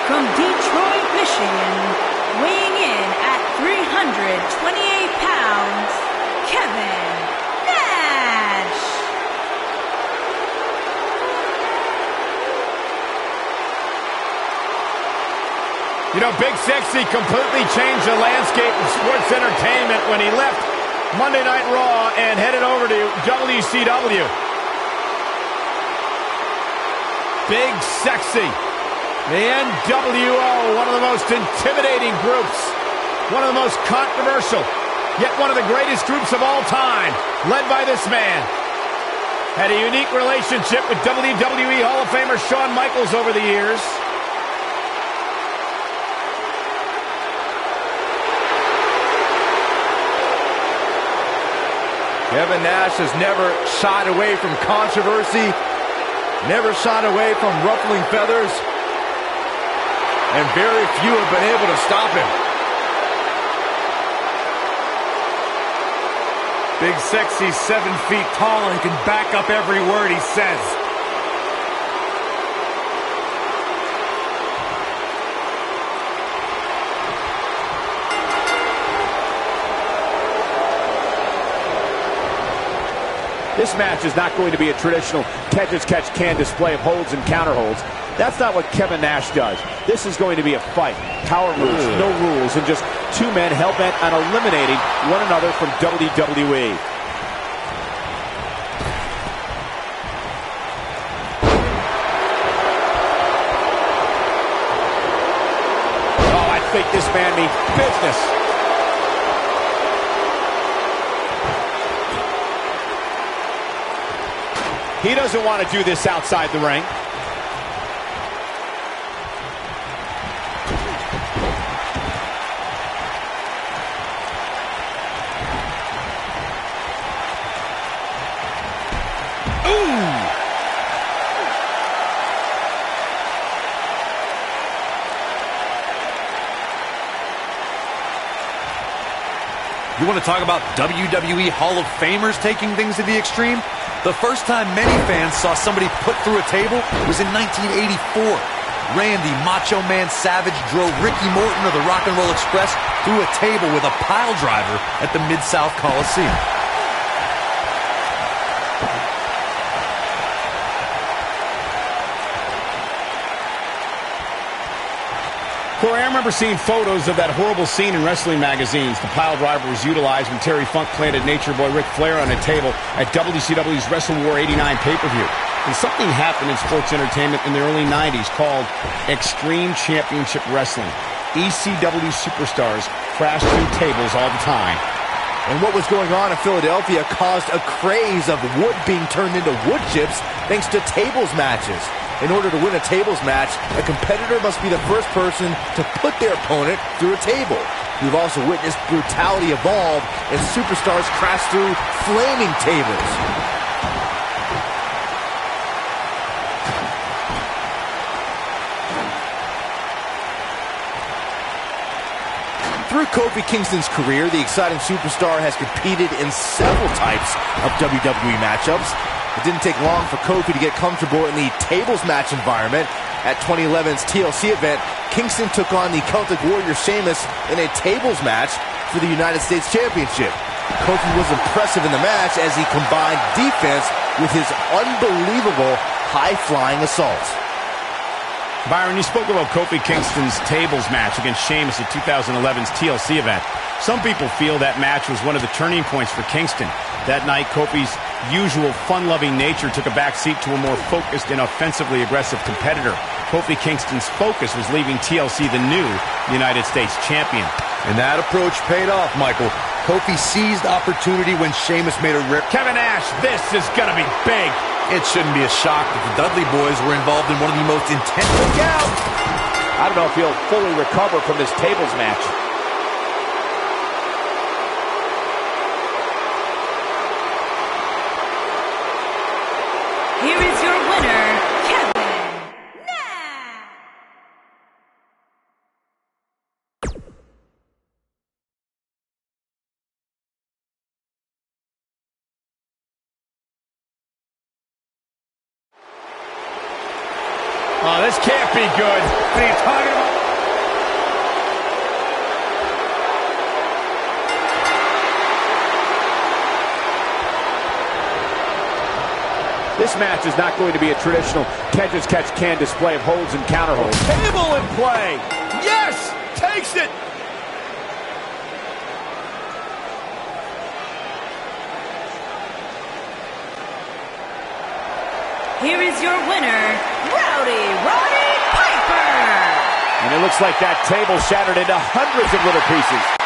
from Detroit, Michigan, weighing in at 328 pounds, Kevin Nash. You know, Big Sexy completely changed the landscape of sports entertainment when he left Monday Night Raw and headed over to WCW. Big Sexy, the NWO, one of the most intimidating groups, one of the most controversial, yet one of the greatest groups of all time, led by this man. Had a unique relationship with WWE Hall of Famer Shawn Michaels over the years. Kevin Nash has never shied away from controversy, never shied away from ruffling feathers, and very few have been able to stop him. Big Sexy, 7 feet tall and can back up every word he says. This match is not going to be a traditional catch-as-catch-can display of holds and counter-holds. That's not what Kevin Nash does. This is going to be a fight. Power moves, no rules, and just two men hell-bent on eliminating one another from WWE. Oh, I think this man means business. He doesn't want to do this outside the ring. You want to talk about WWE Hall of Famers taking things to the extreme? The first time many fans saw somebody put through a table was in 1984. Randy Macho Man Savage drove Ricky Morton of the Rock and Roll Express through a table with a pile driver at the Mid-South Coliseum. Corey, I remember seeing photos of that horrible scene in wrestling magazines. The pile driver was utilized when Terry Funk planted Nature Boy Ric Flair on a table at WCW's Wrestle War 89 pay-per-view. And something happened in sports entertainment in the early 90s called Extreme Championship Wrestling. ECW superstars crashed through tables all the time. And what was going on in Philadelphia caused a craze of wood being turned into wood chips thanks to tables matches. In order to win a tables match, a competitor must be the first person to put their opponent through a table. We've also witnessed brutality evolve as superstars crash through flaming tables. Through Kofi Kingston's career, the exciting superstar has competed in several types of WWE matchups. It didn't take long for Kofi to get comfortable in the tables match environment. At 2011's TLC event, Kingston took on the Celtic Warrior Sheamus in a tables match for the United States Championship. Kofi was impressive in the match as he combined defense with his unbelievable high-flying assaults. Byron, you spoke about Kofi Kingston's tables match against Sheamus at 2011's TLC event. Some people feel that match was one of the turning points for Kingston. That night, Kofi's usual fun-loving nature took a backseat to a more focused and offensively aggressive competitor. Kofi Kingston's focus was leaving TLC the new United States champion. And that approach paid off, Michael. Kofi seized opportunity when Sheamus made a rip. Kevin Nash, this is gonna be big. It shouldn't be a shock that the Dudley Boys were involved in one of the most intense... Look out! I don't know if he'll fully recover from this tables match. Here is your winner, Kevin Nash. Oh, this can't be good. What are you talking about? This match is not going to be a traditional catch-as-catch-can display of holds and counterholds. Table in play. Yes! Takes it. Here is your winner, Roddy Piper. And it looks like that table shattered into hundreds of little pieces.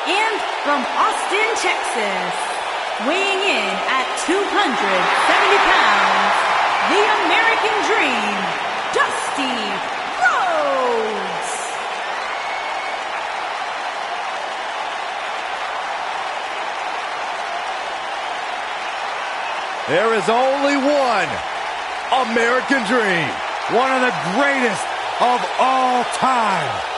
And from Austin, Texas, weighing in at 270 pounds, the American Dream, Dusty Rhodes. There is only one American Dream. One of the greatest of all time.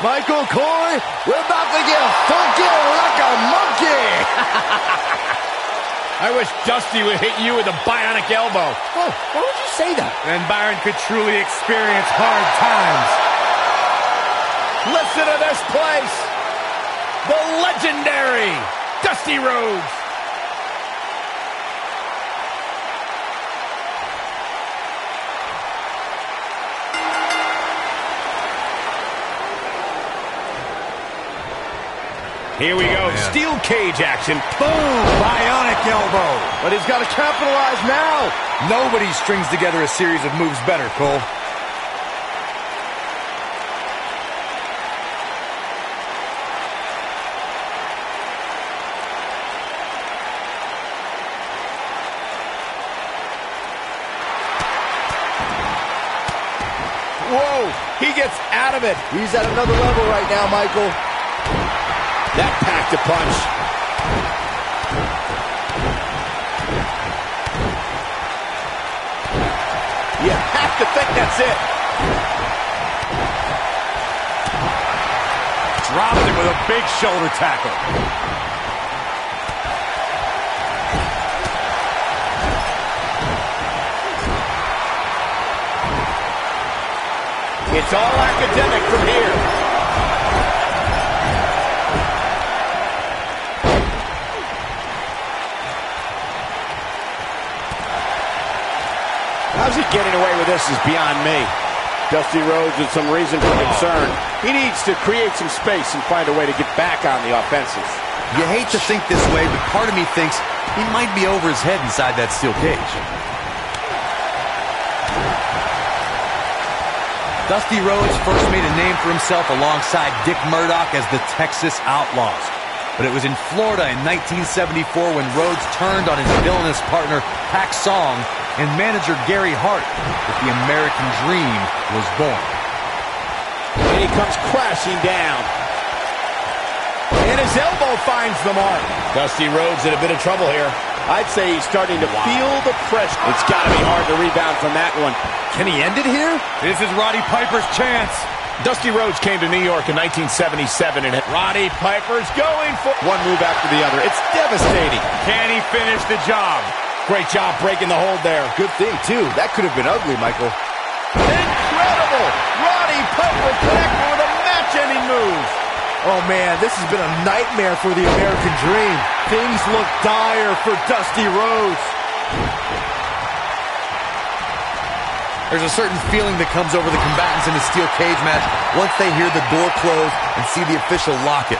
Michael Corey, we're about to get funky like a monkey. I wish Dusty would hit you with a bionic elbow. Oh, why would you say that? Then Byron could truly experience hard times. Listen to this place. The legendary Dusty Rhodes. Here we go. Steel cage action. Boom! Bionic elbow. But he's got to capitalize now. Nobody strings together a series of moves better, Cole. Whoa, he gets out of it. He's at another level right now, Michael. That packed a punch. You have to think that's it. Dropped him with a big shoulder tackle. It's all academic from here. How's he getting away with this is beyond me. Dusty Rhodes with some reason for concern. He needs to create some space and find a way to get back on the offensive. You hate to think this way, but part of me thinks he might be over his head inside that steel cage. Dusty Rhodes first made a name for himself alongside Dick Murdoch as the Texas Outlaws. But it was in Florida in 1974 when Rhodes turned on his villainous partner, Pac Song, and manager Gary Hart that the American Dream was born. And he comes crashing down. And his elbow finds the mark. Dusty Rhodes in a bit of trouble here. I'd say he's starting to feel the pressure. It's got to be hard to rebound from that one. Can he end it here? This is Roddy Piper's chance. Dusty Rhodes came to New York in 1977 and Roddy Piper's going for one move after the other. It's devastating. Can he finish the job? Great job breaking the hold there. Good thing, too. That could have been ugly, Michael. Incredible! Roddy Piper connected with a match-ending move. Oh, man, this has been a nightmare for the American Dream. Things look dire for Dusty Rhodes. There's a certain feeling that comes over the combatants in a steel cage match once they hear the door close and see the official lock it.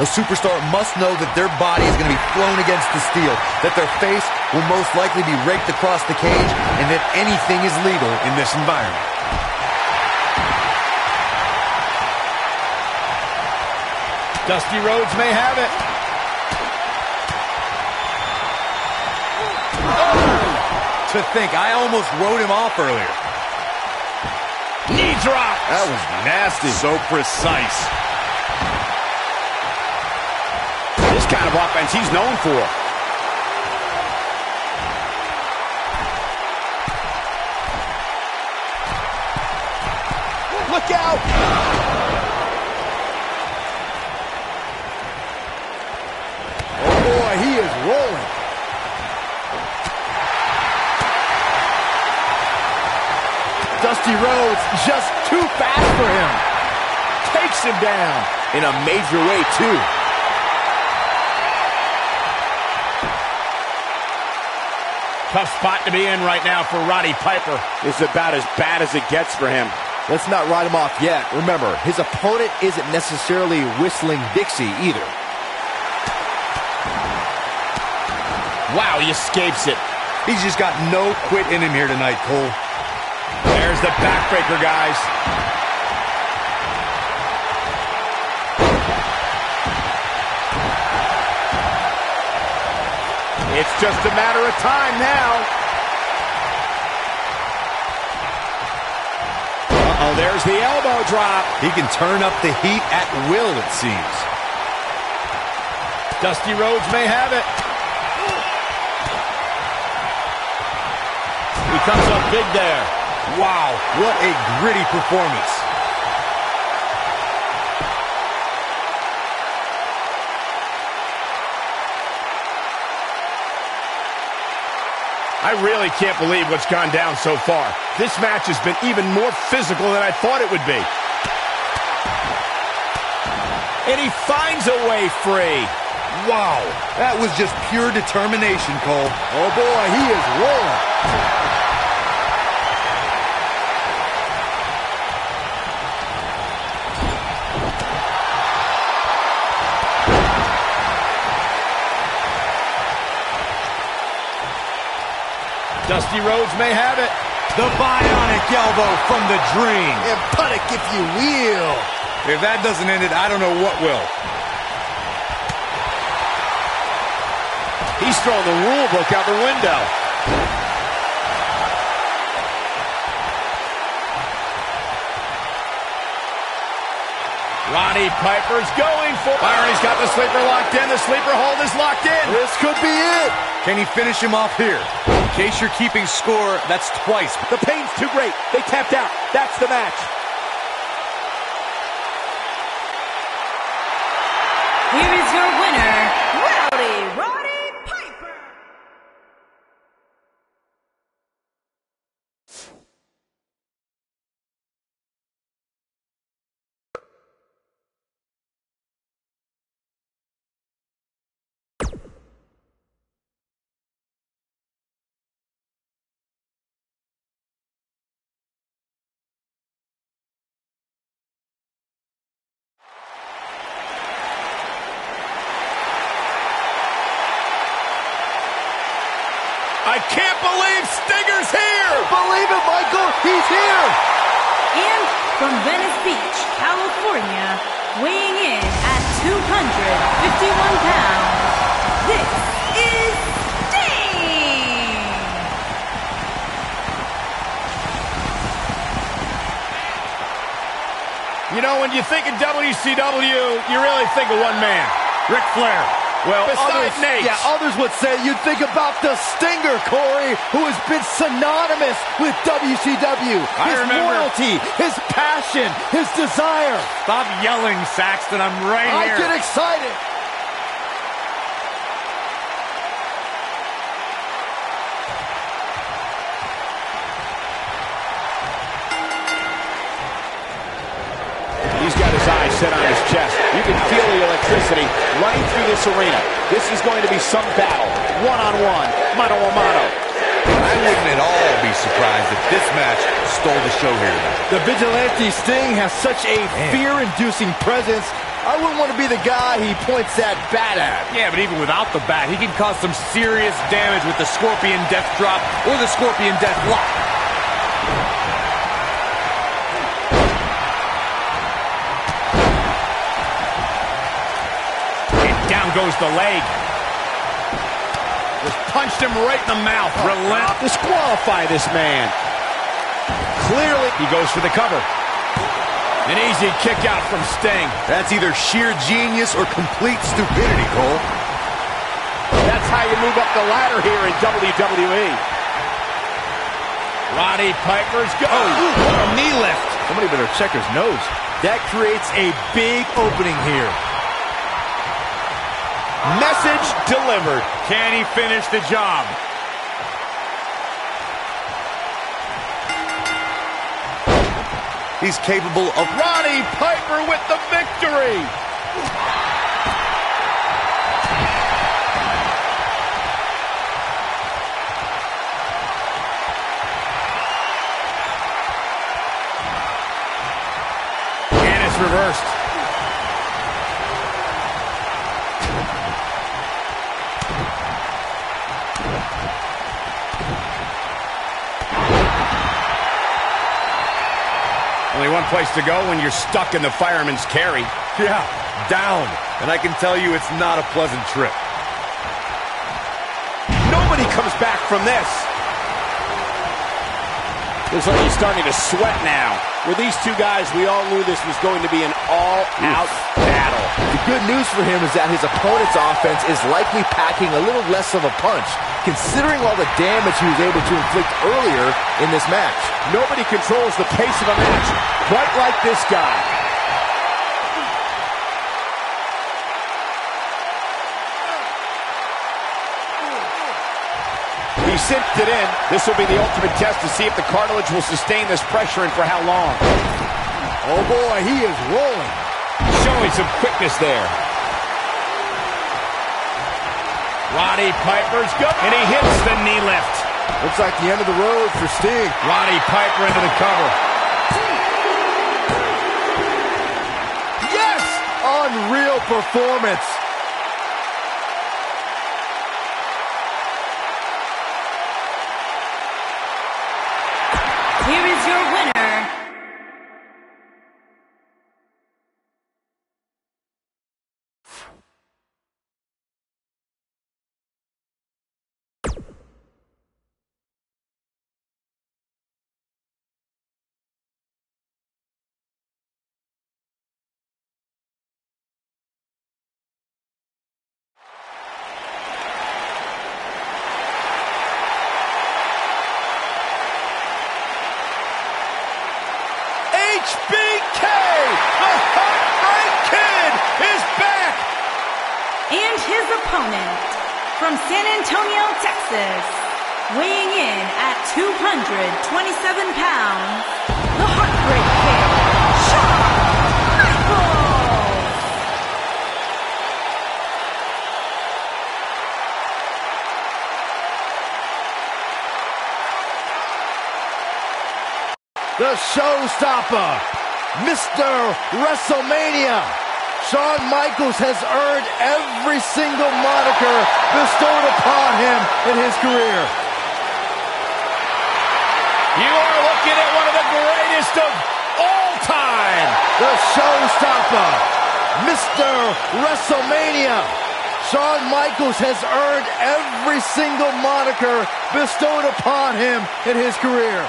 A superstar must know that their body is going to be thrown against the steel, that their face will most likely be raked across the cage, and that anything is legal in this environment. Dusty Rhodes may have it. Oh! To think, I almost wrote him off earlier. Knee drop. That was nasty. So precise. This kind of offense he's known for. Look out. Oh boy, he is rolling. Dusty Rhodes just too fast for him. Takes him down. In a major way, too. Tough spot to be in right now for Roddy Piper. This is about as bad as it gets for him. Let's not write him off yet. Remember, his opponent isn't necessarily whistling Dixie either. Wow, he escapes it. He's just got no quit in him here tonight, Cole. There's the backbreaker, guys. It's just a matter of time now. Uh-oh, there's the elbow drop. He can turn up the heat at will, it seems. Dusty Rhodes may have it. He comes up big there. Wow, what a gritty performance. I really can't believe what's gone down so far. This match has been even more physical than I thought it would be. And he finds a way free. Wow, that was just pure determination, Cole. Oh boy, he is rolling. Dusty Rhodes may have it. The bionic elbow from the Dream. And punic if you will. If that doesn't end it, I don't know what will. He's throwing the rule book out the window. Roddy Piper's going for it. He's got the sleeper locked in. The sleeper hold is locked in. This could be it. Can he finish him off here? In case you're keeping score, that's twice. The pain's too great. They tapped out. That's the match. Here is your winner, Roddy Piper. I can't believe Stinger's here! Believe it, Michael, he's here! And from Venice Beach, California, weighing in at 251 pounds, this is Sting! You know, when you think of WCW, you really think of one man, Ric Flair. Well, Besides others, Nate. yeah, others would say you'd think about the Stinger, Corey, who has been synonymous with WCW. His loyalty, his passion, his desire. Stop yelling, Saxton. I'm right I here. get excited. He's got his eyes set on his chest. You can feel the electricity running through this arena. This is going to be some battle. One-on-one, mano-a-mano. I wouldn't at all be surprised if this match stole the show here tonight. The Vigilante Sting has such a fear-inducing presence. I wouldn't want to be the guy he points that bat at. Yeah, but even without the bat, he can cause some serious damage with the Scorpion Death Drop or the Scorpion Death Lock. Down goes the leg. Just punched him right in the mouth. Disqualify this man. Clearly, he goes for the cover. An easy kick out from Sting. That's either sheer genius or complete stupidity, Cole. That's how you move up the ladder here in WWE. Roddy Piper's go. Oh, what a knee lift. Somebody better check his nose. That creates a big opening here. Message delivered. Can he finish the job? He's capable of... Roddy Piper with the victory. And it's reversed. Only one place to go when you're stuck in the fireman's carry. Yeah, down. And I can tell you it's not a pleasant trip. Nobody comes back from this. Looks like he's starting to sweat now. With these two guys, we all knew this was going to be an all-out battle. The good news for him is that his opponent's offense is likely packing a little less of a punch, considering all the damage he was able to inflict earlier in this match. Nobody controls the pace of a match quite like this guy. He cinched it in. This will be the ultimate test to see if the cartilage will sustain this pressure and for how long. Oh boy, he is rolling. Showing some quickness there. Roddy Piper's go. And he hits the knee lift. Looks like the end of the road for Sting. Roddy Piper into the cover. Yes! Unreal performance. Here is your winner, HBK, the Heartbreak Kid, is back. and his opponent from San Antonio, Texas, weighing in at 227 pounds, the Heartbreak Kid, Shawn Michaels. The showstopper, Mr. WrestleMania. Shawn Michaels has earned every single moniker bestowed upon him in his career. You are looking at one of the greatest of all time. The showstopper, Mr. WrestleMania. Shawn Michaels has earned every single moniker bestowed upon him in his career.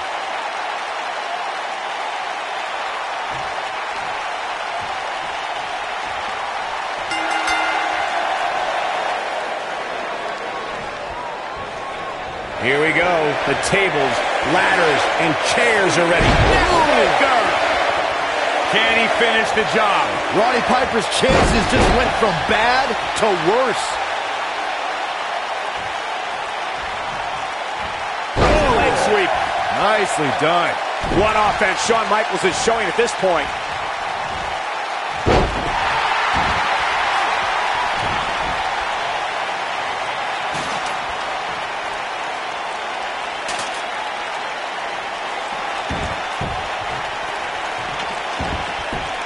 Here we go. The tables, ladders, and chairs are ready. Neckbreaker! Can he finish the job? Roddy Piper's chances just went from bad to worse. Leg sweep. Nicely done. What offense Shawn Michaels is showing at this point.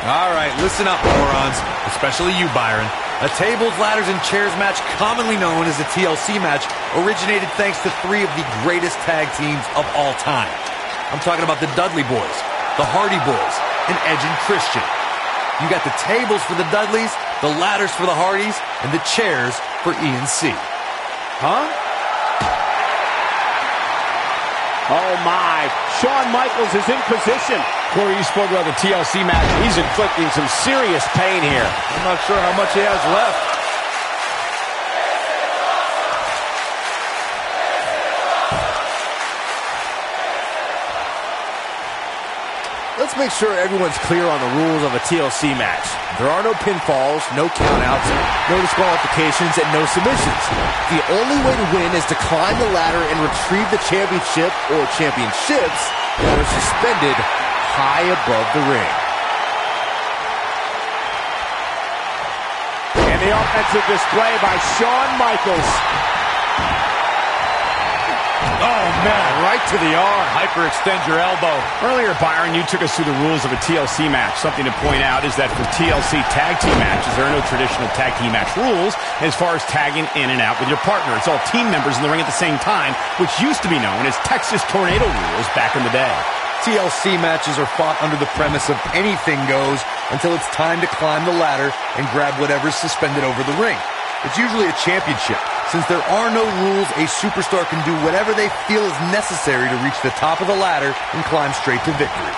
All right, listen up, morons. Especially you, Byron. A tables, ladders, and chairs match, commonly known as a TLC match, originated thanks to three of the greatest tag teams of all time. I'm talking about the Dudley Boys, the Hardy Boys, and Edge and Christian. You got the tables for the Dudleys, the ladders for the Hardys, and the chairs for ENC. Huh? Oh, my. Shawn Michaels is in position. Corey, you spoke about the TLC match. He's inflicting some serious pain here. I'm not sure how much he has left. Let's make sure everyone's clear on the rules of a TLC match. There are no pinfalls, no countouts, no disqualifications, and no submissions. The only way to win is to climb the ladder and retrieve the championship or championships that are suspended high above the ring. And the offensive display by Shawn Michaels. Oh, man, right to the arm. Hyperextend your elbow. Earlier, Byron, you took us through the rules of a TLC match. Something to point out is that for TLC tag team matches, there are no traditional tag team match rules as far as tagging in and out with your partner. It's all team members in the ring at the same time, which used to be known as Texas Tornado rules back in the day. TLC matches are fought under the premise of anything goes until it's time to climb the ladder and grab whatever's suspended over the ring. It's usually a championship. Since there are no rules, a superstar can do whatever they feel is necessary to reach the top of the ladder and climb straight to victory.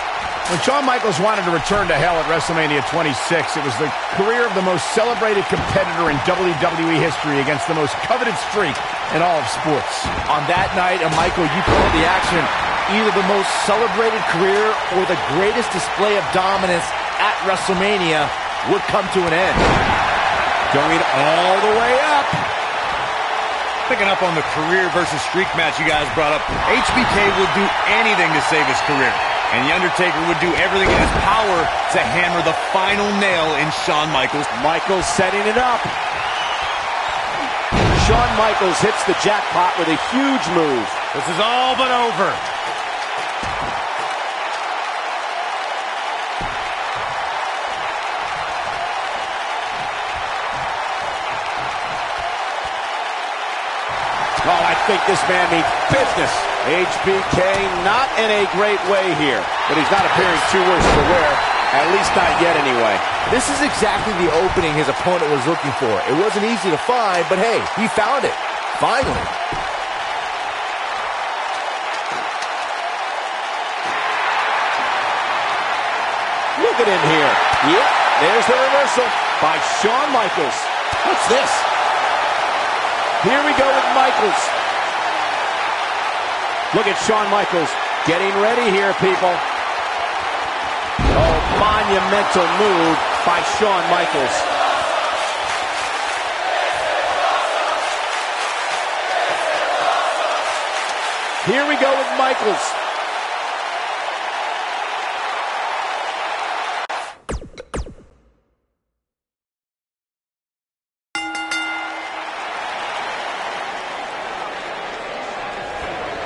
When Shawn Michaels wanted to return to hell at WrestleMania 26, it was the career of the most celebrated competitor in WWE history against the most coveted streak in all of sports. On that night, Michael, you called the action either the most celebrated career or the greatest display of dominance at WrestleMania would come to an end. Going all the way up. Picking up on the career versus streak match you guys brought up, HBK would do anything to save his career. And The Undertaker would do everything in his power to hammer the final nail in Shawn Michaels. Michaels setting it up. Shawn Michaels hits the jackpot with a huge move. This is all but over. Oh, I think this man means business. HBK not in a great way here, but he's not appearing too worse for wear, at least not yet anyway. This is exactly the opening his opponent was looking for. It wasn't easy to find, but hey, he found it. Finally. Look at him here. Yep, there's the reversal by Shawn Michaels. What's this? Here we go with Michaels. Look at Shawn Michaels getting ready here, people. Oh, monumental move by Shawn Michaels. Here we go with Michaels.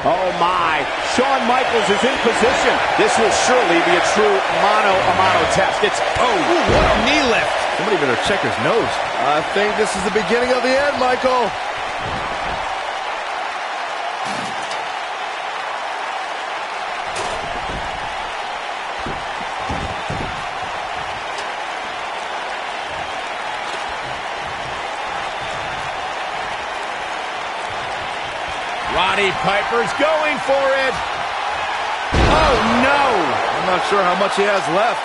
Oh, my. Shawn Michaels is in position. This will surely be a true mano-a-mano test. It's, What a knee lift. Somebody better check his nose. I think this is the beginning of the end, Michael. Roddy Piper's going for it. Oh, no. I'm not sure how much he has left.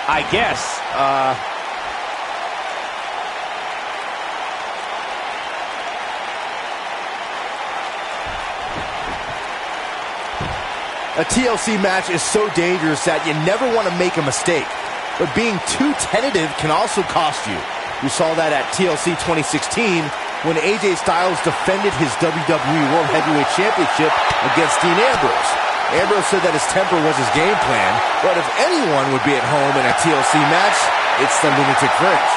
I guess, A TLC match is so dangerous that you never want to make a mistake. But being too tentative can also cost you. We saw that at TLC 2016 when AJ Styles defended his WWE World Heavyweight Championship against Dean Ambrose. Ambrose said that his temper was his game plan, but if anyone would be at home in a TLC match, it's the Lunatic Fringe.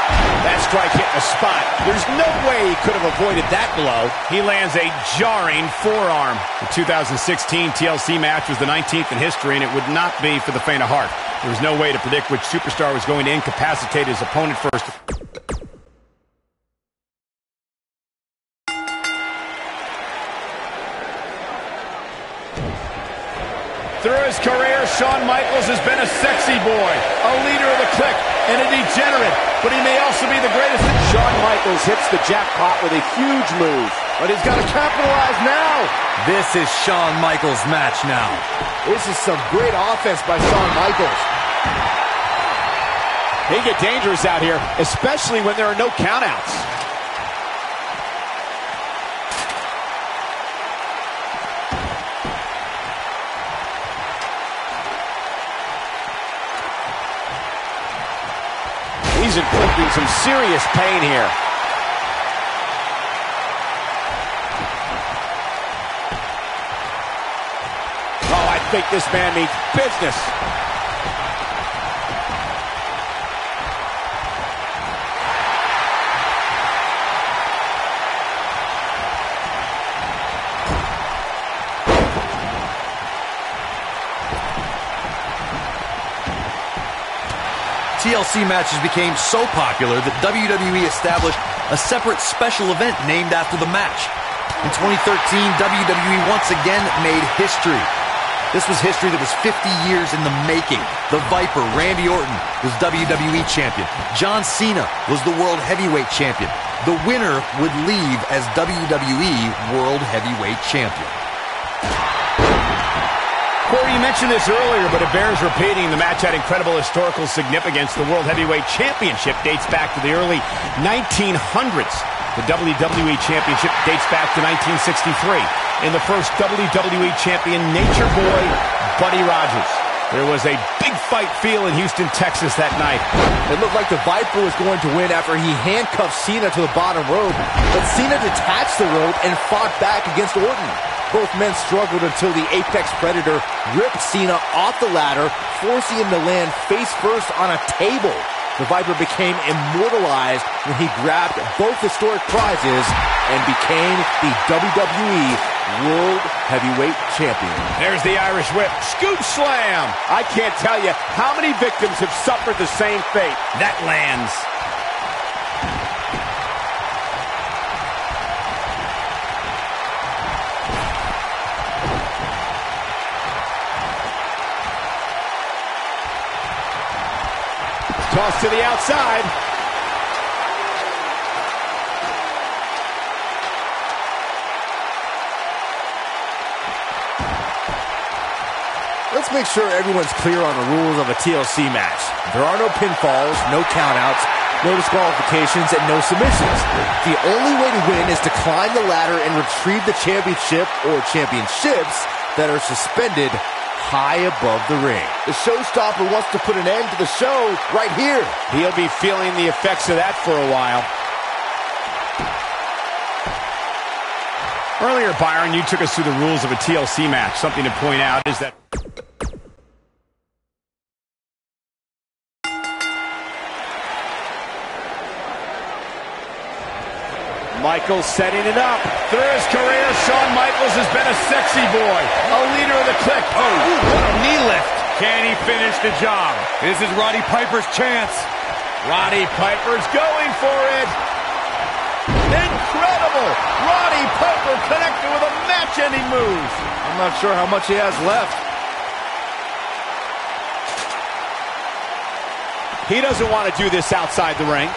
that strike hit the spot. There's no way he could have avoided that blow. He lands a jarring forearm. The 2016 TLC match was the 19th in history, and it would not be for the faint of heart. There was no way to predict which superstar was going to incapacitate his opponent first. Through his career, Shawn Michaels has been a sexy boy, a leader of the clique, and a degenerate, but he may also be the greatest. Shawn Michaels hits the jackpot with a huge move. But he's got to capitalize now. This is Shawn Michaels' match now. This is some great offense by Shawn Michaels. He can get dangerous out here, especially when there are no countouts. He's inflicting some serious pain here. Oh, I think this man means business. TLC matches became so popular that WWE established a separate special event named after the match. In 2013, WWE once again made history. This was history that was 50 years in the making. The Viper, Randy Orton, was WWE Champion. John Cena was the World Heavyweight Champion. The winner would leave as WWE World Heavyweight Champion. Corey, you mentioned this earlier, but it bears repeating. The match had incredible historical significance. The World Heavyweight Championship dates back to the early 1900s. The WWE Championship dates back to 1963. In the first WWE Champion, Nature Boy, Buddy Rogers. There was a big fight feel in Houston, Texas that night. It looked like the Viper was going to win after he handcuffed Cena to the bottom rope, but Cena detached the rope and fought back against Orton. Both men struggled until the Apex Predator ripped Cena off the ladder, forcing him to land face first on a table. The Viper became immortalized when he grabbed both historic prizes and became the WWE World Heavyweight Champion. There's the Irish Whip. Scoop Slam. I can't tell you how many victims have suffered the same fate. That lands. Toss to the outside. Let's make sure everyone's clear on the rules of a TLC match. There are no pinfalls, no countouts, no disqualifications, and no submissions. The only way to win is to climb the ladder and retrieve the championship or championships that are suspended high above the ring. The showstopper wants to put an end to the show right here. He'll be feeling the effects of that for a while. Earlier, Byron, you took us through the rules of a TLC match. Something to point out is that Michaels setting it up. through his career, Shawn Michaels has been a sexy boy, a leader of the clique. Oh, what a knee lift. Can he finish the job? This is Roddy Piper's chance. Roddy Piper's going for it. Incredible! Roddy Piper connected with a match-ending move. I'm not sure how much he has left. He doesn't want to do this outside the ring.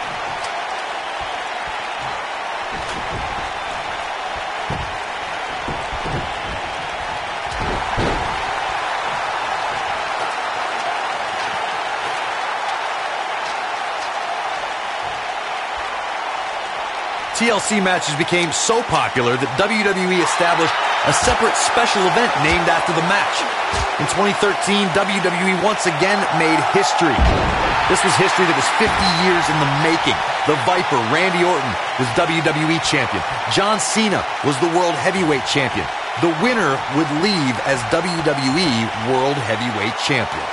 TLC matches became so popular that WWE established a separate special event named after the match. In 2013, WWE once again made history. This was history that was 50 years in the making. The Viper, Randy Orton, was WWE Champion. John Cena was the World Heavyweight Champion. The winner would leave as WWE World Heavyweight Champion.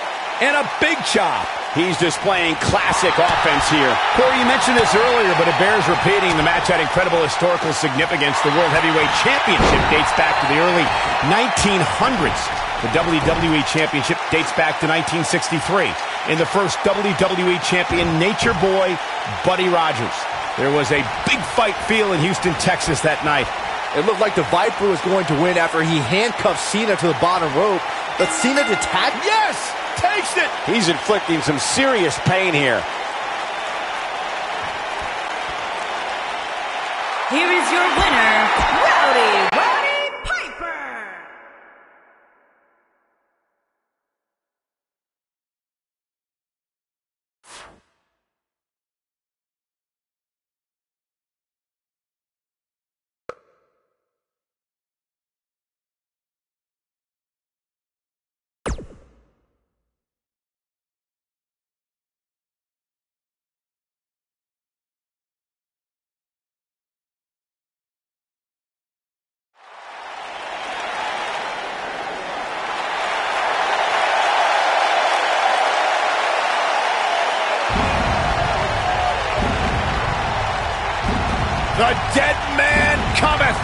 And a big chop. He's displaying classic offense here. Corey, you mentioned this earlier, but it bears repeating. The match had incredible historical significance. The World Heavyweight Championship dates back to the early 1900s. The WWE Championship dates back to 1963. In the first WWE Champion, Nature Boy, Buddy Rogers. There was a big fight feel in Houston, Texas that night. It looked like the Viper was going to win after he handcuffed Cena to the bottom rope, But Cena detached. Yes! Takes it! He's inflicting some serious pain here. Here is your winner, Roddy Piper. The dead man cometh!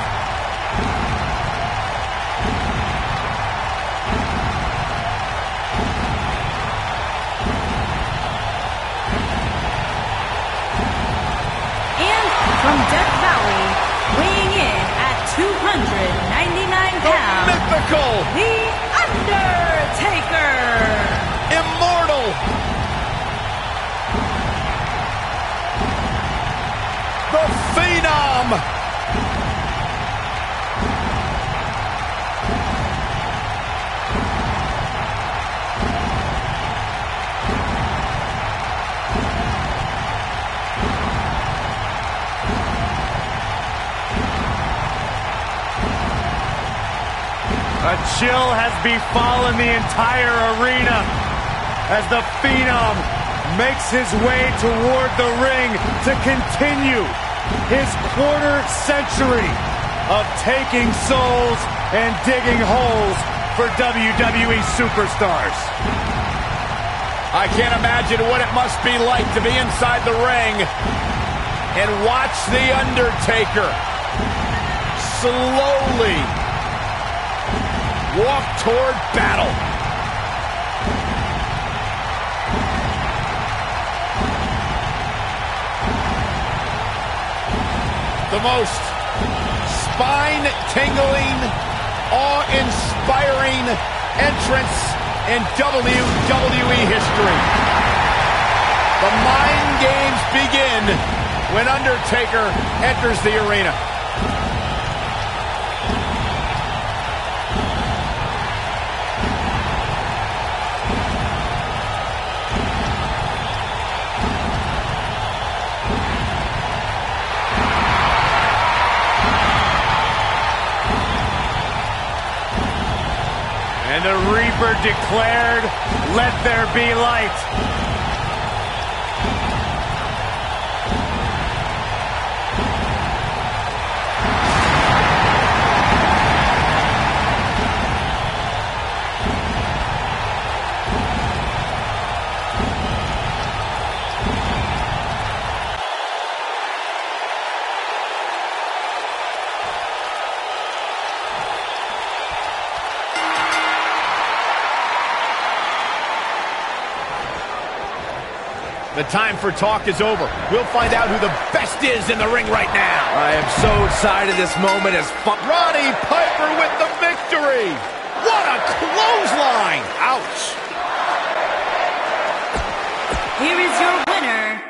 And from Death Valley, weighing in at 299 pounds, Mythical! The Undertaker! Immortal! The Phenom! A chill has befallen the entire arena as the Phenom makes his way toward the ring to continue his quarter century of taking souls and digging holes for WWE superstars. I can't imagine what it must be like to be inside the ring and watch The Undertaker slowly walk toward battle. The most spine-tingling, awe-inspiring entrance in WWE history. The mind games begin when Undertaker enters the arena. And the Reaper declared, "Let there be light." The time for talk is over. We'll find out who the best is in the ring right now. I am so excited this moment is fun. Roddy Piper with the victory. What a clothesline. Ouch. Here is your winner,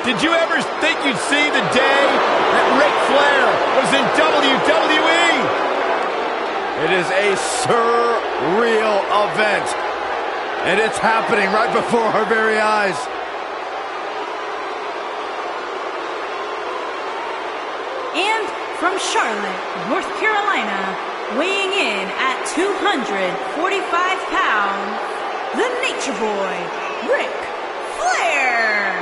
Did you ever think you'd see the day that Ric Flair was in WWE? It is a surreal event. And it's happening right before our very eyes. and from Charlotte, North Carolina, weighing in at 245 pounds, the Nature Boy, Ric Flair.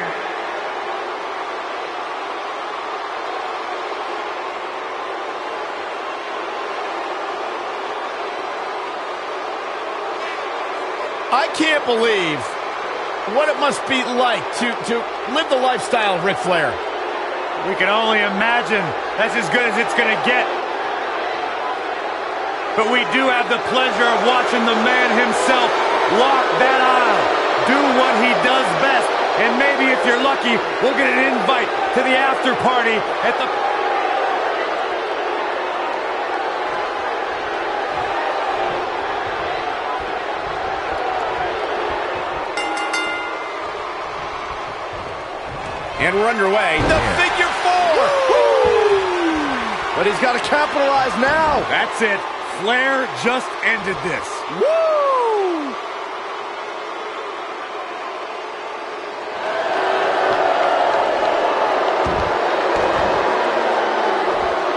I can't believe what it must be like to live the lifestyle of Ric Flair. We can only imagine. That's as good as it's going to get. But we do have the pleasure of watching the man himself walk that aisle, do what he does best, and maybe if you're lucky, we'll get an invite to the after party at the... And we're underway. The figure four! But he's got to capitalize now. That's it. Flair just ended this. Woo!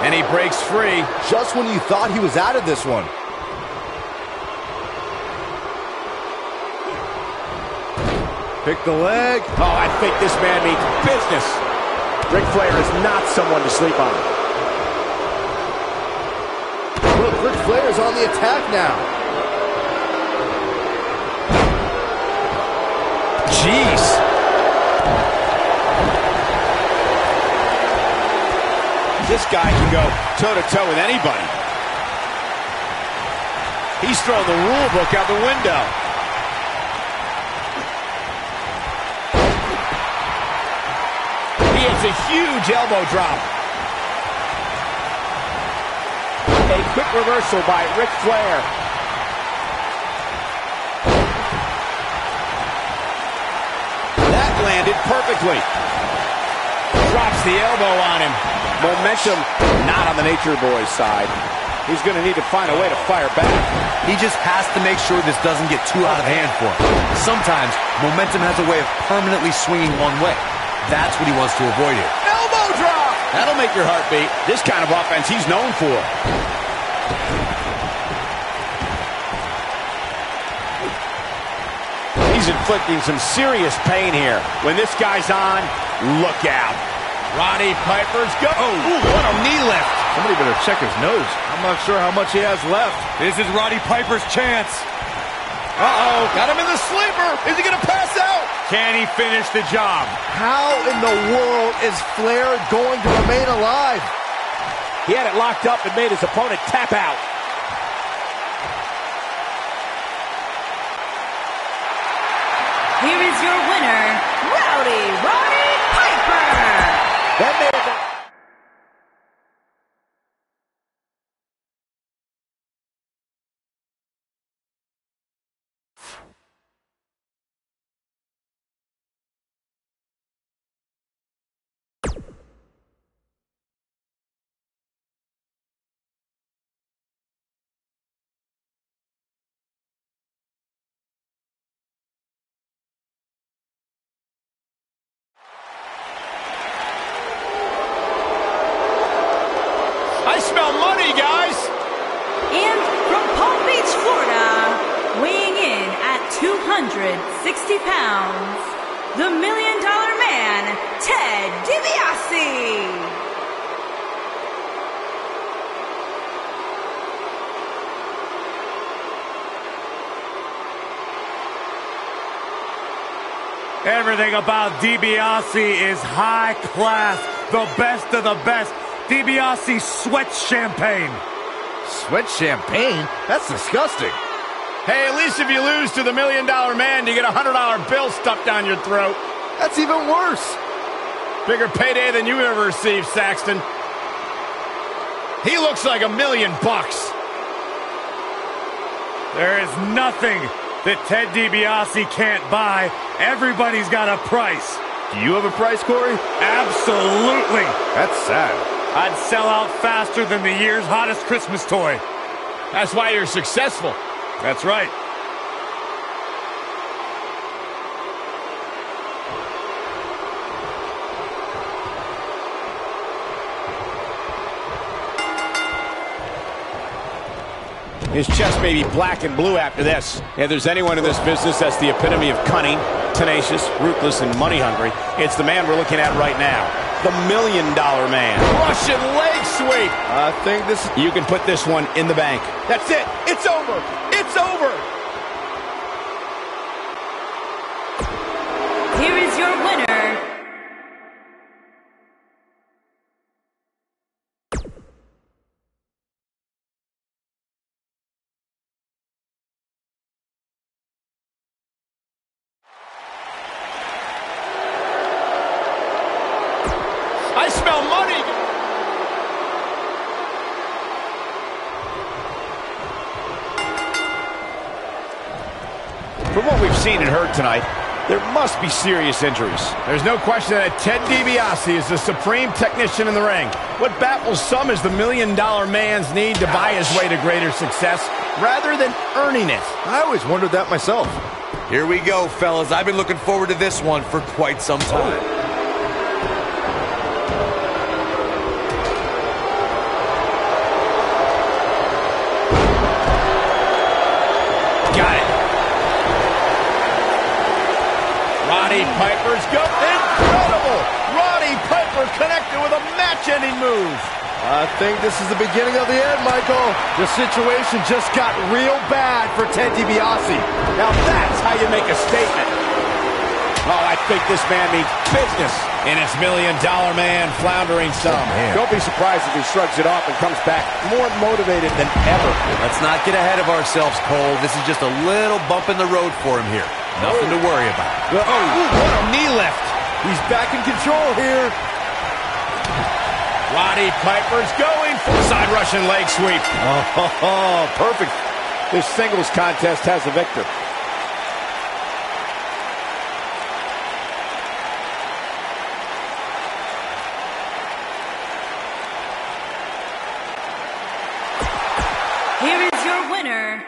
And he breaks free. Just when you thought he was out of this one. Pick the leg. Oh, I think this man means business. Ric Flair is not someone to sleep on. Look, Ric Flair's on the attack now. Jeez. This guy can go toe-to-toe with anybody. He's throwing the rule book out the window. He hits a huge elbow drop. A quick reversal by Ric Flair. That landed perfectly. Drops the elbow on him. Momentum not on the Nature Boy's side. He's going to need to find a way to fire back. He just has to make sure this doesn't get too out of hand for him. Sometimes momentum has a way of permanently swinging one way. That's what he wants to avoid here. Elbow drop! That'll make your heart beat. This kind of offense he's known for. He's inflicting some serious pain here. When this guy's on, look out. Roddy Piper's go. Oh, what a knee lift. Somebody better check his nose. I'm not sure how much he has left. This is Roddy Piper's chance. Uh-oh, got him in the sleeper. Is he going to pass out? Can he finish the job? How in the world is Flair going to remain alive? He had it locked up and made his opponent tap out. Here is your winner, Roddy Piper. That may have been... I smell money, guys. And from Palm Beach, Florida, weighing in at 260 pounds, the $1 Million Man, Ted DiBiase. Everything about DiBiase is high class, the best of the best. DiBiase sweats champagne. Sweat champagne? That's disgusting. Hey, at least if you lose to the $1 Million Man, you get a $100 bill stuffed down your throat. That's even worse. Bigger payday than you ever received, Saxton. He looks like $1 million. There is nothing that Ted DiBiase can't buy. Everybody's got a price. Do you have a price, Corey? Absolutely. That's sad. I'd sell out faster than the year's hottest Christmas toy. That's why you're successful. That's right. His chest may be black and blue after this. If there's anyone in this business that's the epitome of cunning, tenacious, ruthless, and money hungry, it's the man we're looking at right now. The $1 Million Man. Russian leg sweep. I think this... You can put this one in the bank. That's it. It's over. It's over. I smell money. From what we've seen and heard tonight, there must be serious injuries. There's no question that Ted DiBiase is the supreme technician in the ring. What baffles some is the million-dollar man's need to buy his way to greater success rather than earning it. I always wondered that myself. Here we go, fellas. I've been looking forward to this one for quite some time. Got it. Roddy Piper's go. Incredible! Roddy Piper connected with a match-ending move. I think this is the beginning of the end, Michael. The situation just got real bad for Ted DiBiase. Now that's how you make a statement. Oh, I think this man means business. And it's million-dollar man floundering some. Don't be surprised if he shrugs it off and comes back more motivated than ever. Let's not get ahead of ourselves, Cole. This is just a little bump in the road for him here. Nothing to worry about. Oh, what a knee lift. He's back in control here. Roddy Piper's going for side Russian leg sweep. Oh, perfect. This singles contest has a victor. Here is your winner,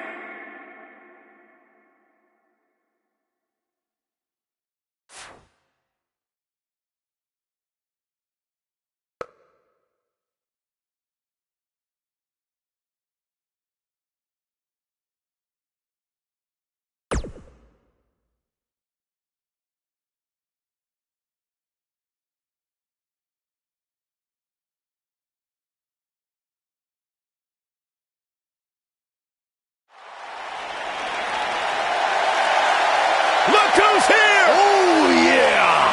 Look who's here! Oh, yeah!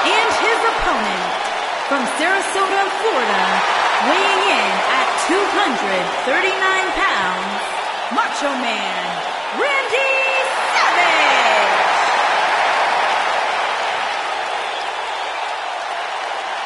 and his opponent from Sarasota, Florida, weighing in at 239 pounds, Macho Man, Randy Savage!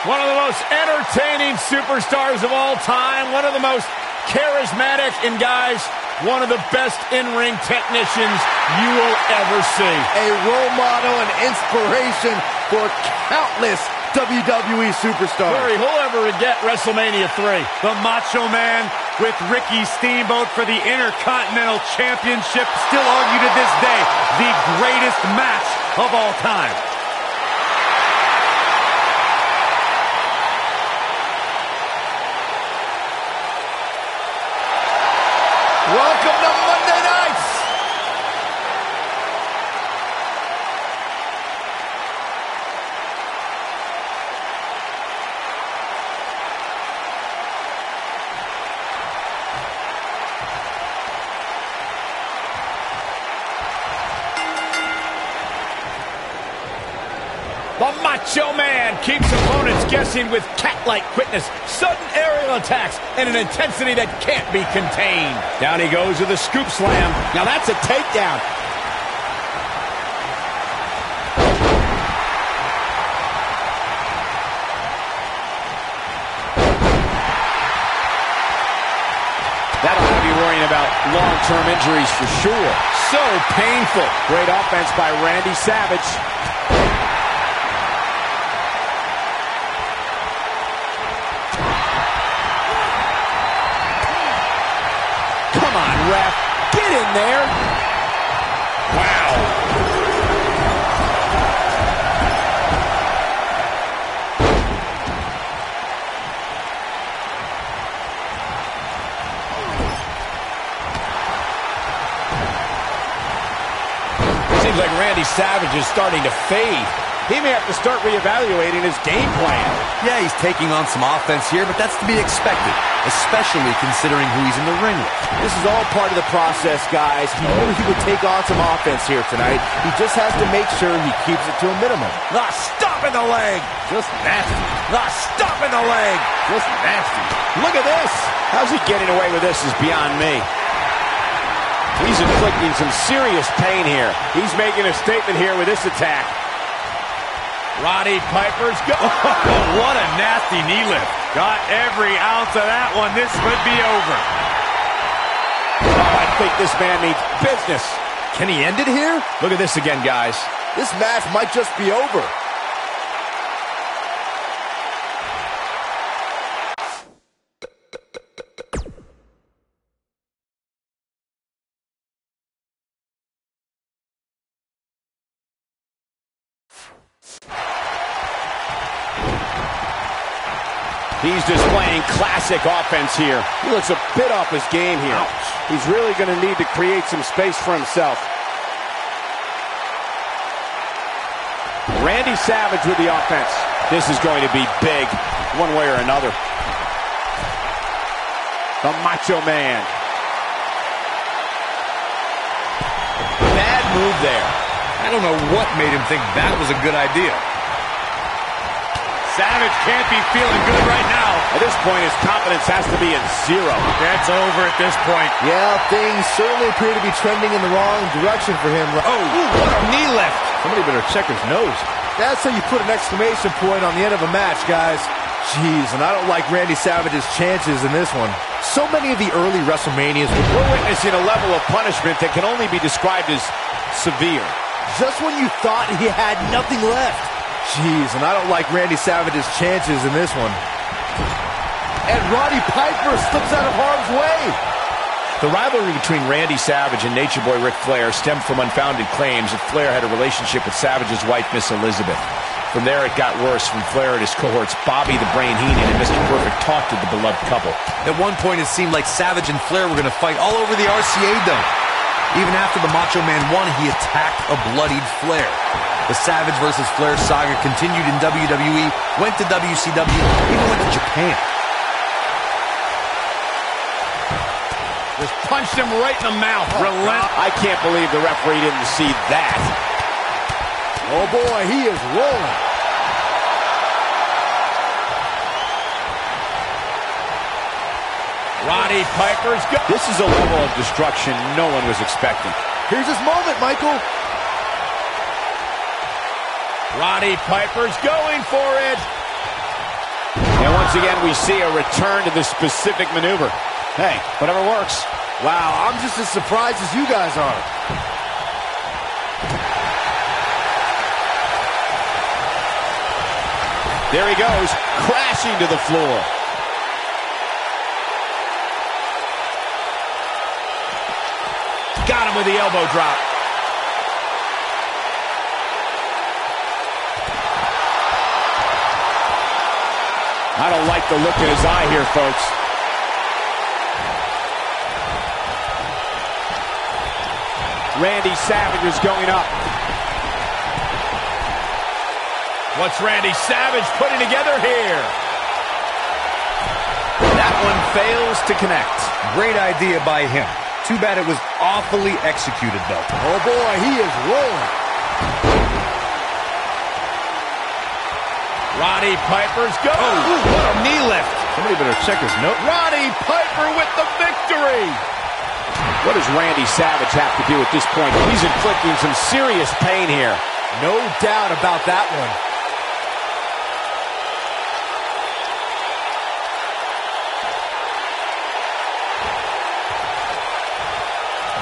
One of the most entertaining superstars of all time. One of the most charismatic and, guys, one of the best in-ring technicians you will ever see. A role model and inspiration for countless WWE superstars. Corey, who'll ever get WrestleMania 3? The Macho Man with Ricky Steamboat for the Intercontinental Championship. Still argued to this day, the greatest match of all time. Welcome to Monday Nights! The Macho Man keeps opponents guessing with cat-like quickness, sudden aerial attacks, and an intensity that can't be contained. Down he goes with a scoop slam. Now that's a takedown. That'll have you worrying about long-term injuries for sure. So painful. Great offense by Randy Savage. Come on, ref. Get in there. Wow. Seems like Randy Savage is starting to fade. He may have to start reevaluating his game plan. Yeah, he's taking on some offense here, but that's to be expected, especially considering who he's in the ring with. This is all part of the process, guys. He knew he would take on some offense here tonight. He just has to make sure he keeps it to a minimum. The stop in the leg. Just nasty. The stop in the leg. Just nasty. Look at this. How's he getting away with this is beyond me. He's inflicting some serious pain here. He's making a statement here with this attack. Roddy Piper's go. What a nasty knee lift. Got every ounce of that one. This could be over. Oh, I think this man needs business. Can he end it here? Look at this again, guys. This match might just be over. He's displaying classic offense here. He looks a bit off his game here. Ouch. He's really going to need to create some space for himself. Randy Savage with the offense. This is going to be big, one way or another. The Macho Man. Bad move there. I don't know what made him think that was a good idea. Savage can't be feeling good right now. At this point, his confidence has to be at zero. That's over at this point. Yeah, things certainly appear to be trending in the wrong direction for him. Oh, what a knee lift. Somebody better check his nose. That's how you put an exclamation point on the end of a match, guys. Jeez, and I don't like Randy Savage's chances in this one. So many of the early WrestleManias We're witnessing a level of punishment that can only be described as severe. just when you thought he had nothing left. Jeez, and I don't like Randy Savage's chances in this one. And Roddy Piper slips out of harm's way. The rivalry between Randy Savage and Nature Boy Ric Flair stemmed from unfounded claims that Flair had a relationship with Savage's wife, Miss Elizabeth. From there, it got worse when Flair and his cohorts, Bobby the Brain Heenan and Mr. Perfect, taunted the beloved couple. At one point, it seemed like Savage and Flair were going to fight all over the RCA Dome. Even after the Macho Man won, he attacked a bloodied Flair. The Savage versus Flair saga continued in WWE, went to WCW, even went to Japan. Just punched him right in the mouth. I can't believe the referee didn't see that. Oh boy, he is rolling. Roddy Piper's go. This is a level of destruction no one was expecting. Here's his moment, Michael. Roddy Piper's going for it. And once again, we see a return to this specific maneuver. Hey, whatever works. Wow, I'm just as surprised as you guys are. There he goes, crashing to the floor. Got him with the elbow drop. I don't like the look in his eye here, folks. Randy Savage is going up. What's Randy Savage putting together here? That one fails to connect. Great idea by him. Too bad it was awfully executed, though. Oh boy, he is rolling. Roddy Piper's go. Oh, what a knee lift. Somebody better check his note. Roddy Piper with the victory. What does Randy Savage have to do at this point? He's inflicting some serious pain here. No doubt about that one.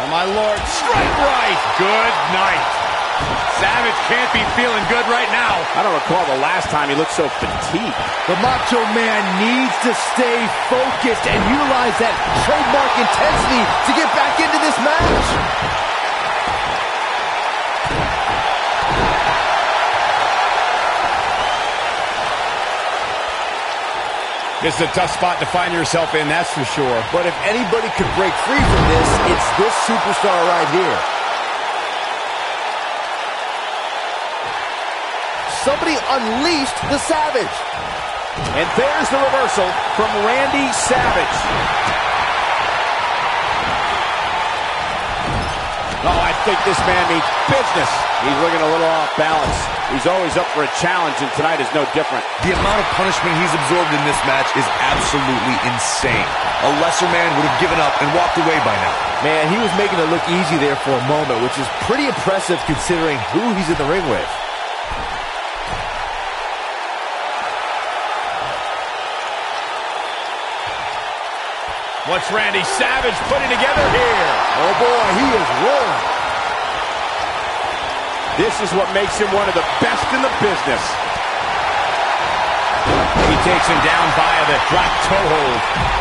Oh, my Lord. Strike right. Good night. Savage can't be feeling good right now. I don't recall the last time he looked so fatigued. The Macho Man needs to stay focused and utilize that trademark intensity to get back into this match. This is a tough spot to find yourself in, that's for sure. But if anybody could break free from this, it's this superstar right here. Somebody unleashed the Savage. And there's the reversal from Randy Savage. Oh, I think this man needs business. He's looking a little off balance. He's always up for a challenge, and tonight is no different. The amount of punishment he's absorbed in this match is absolutely insane. A lesser man would have given up and walked away by now. Man, he was making it look easy there for a moment, which is pretty impressive considering who he's in the ring with. What's Randy Savage putting together here? Oh boy, he is rolling. This is what makes him one of the best in the business. He takes him down via the drop toe hold.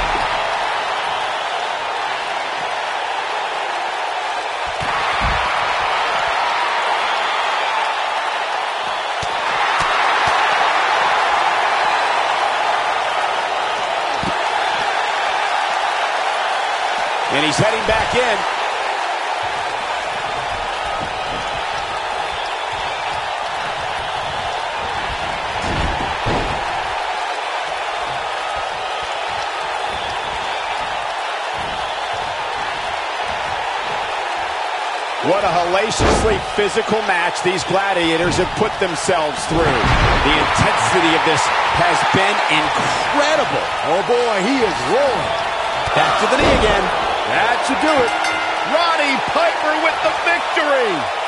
And he's heading back in. What a hellaciously physical match these gladiators have put themselves through. The intensity of this has been incredible. Oh boy, he is rolling. Back to the knee again. That should do it. Roddy Piper with the victory.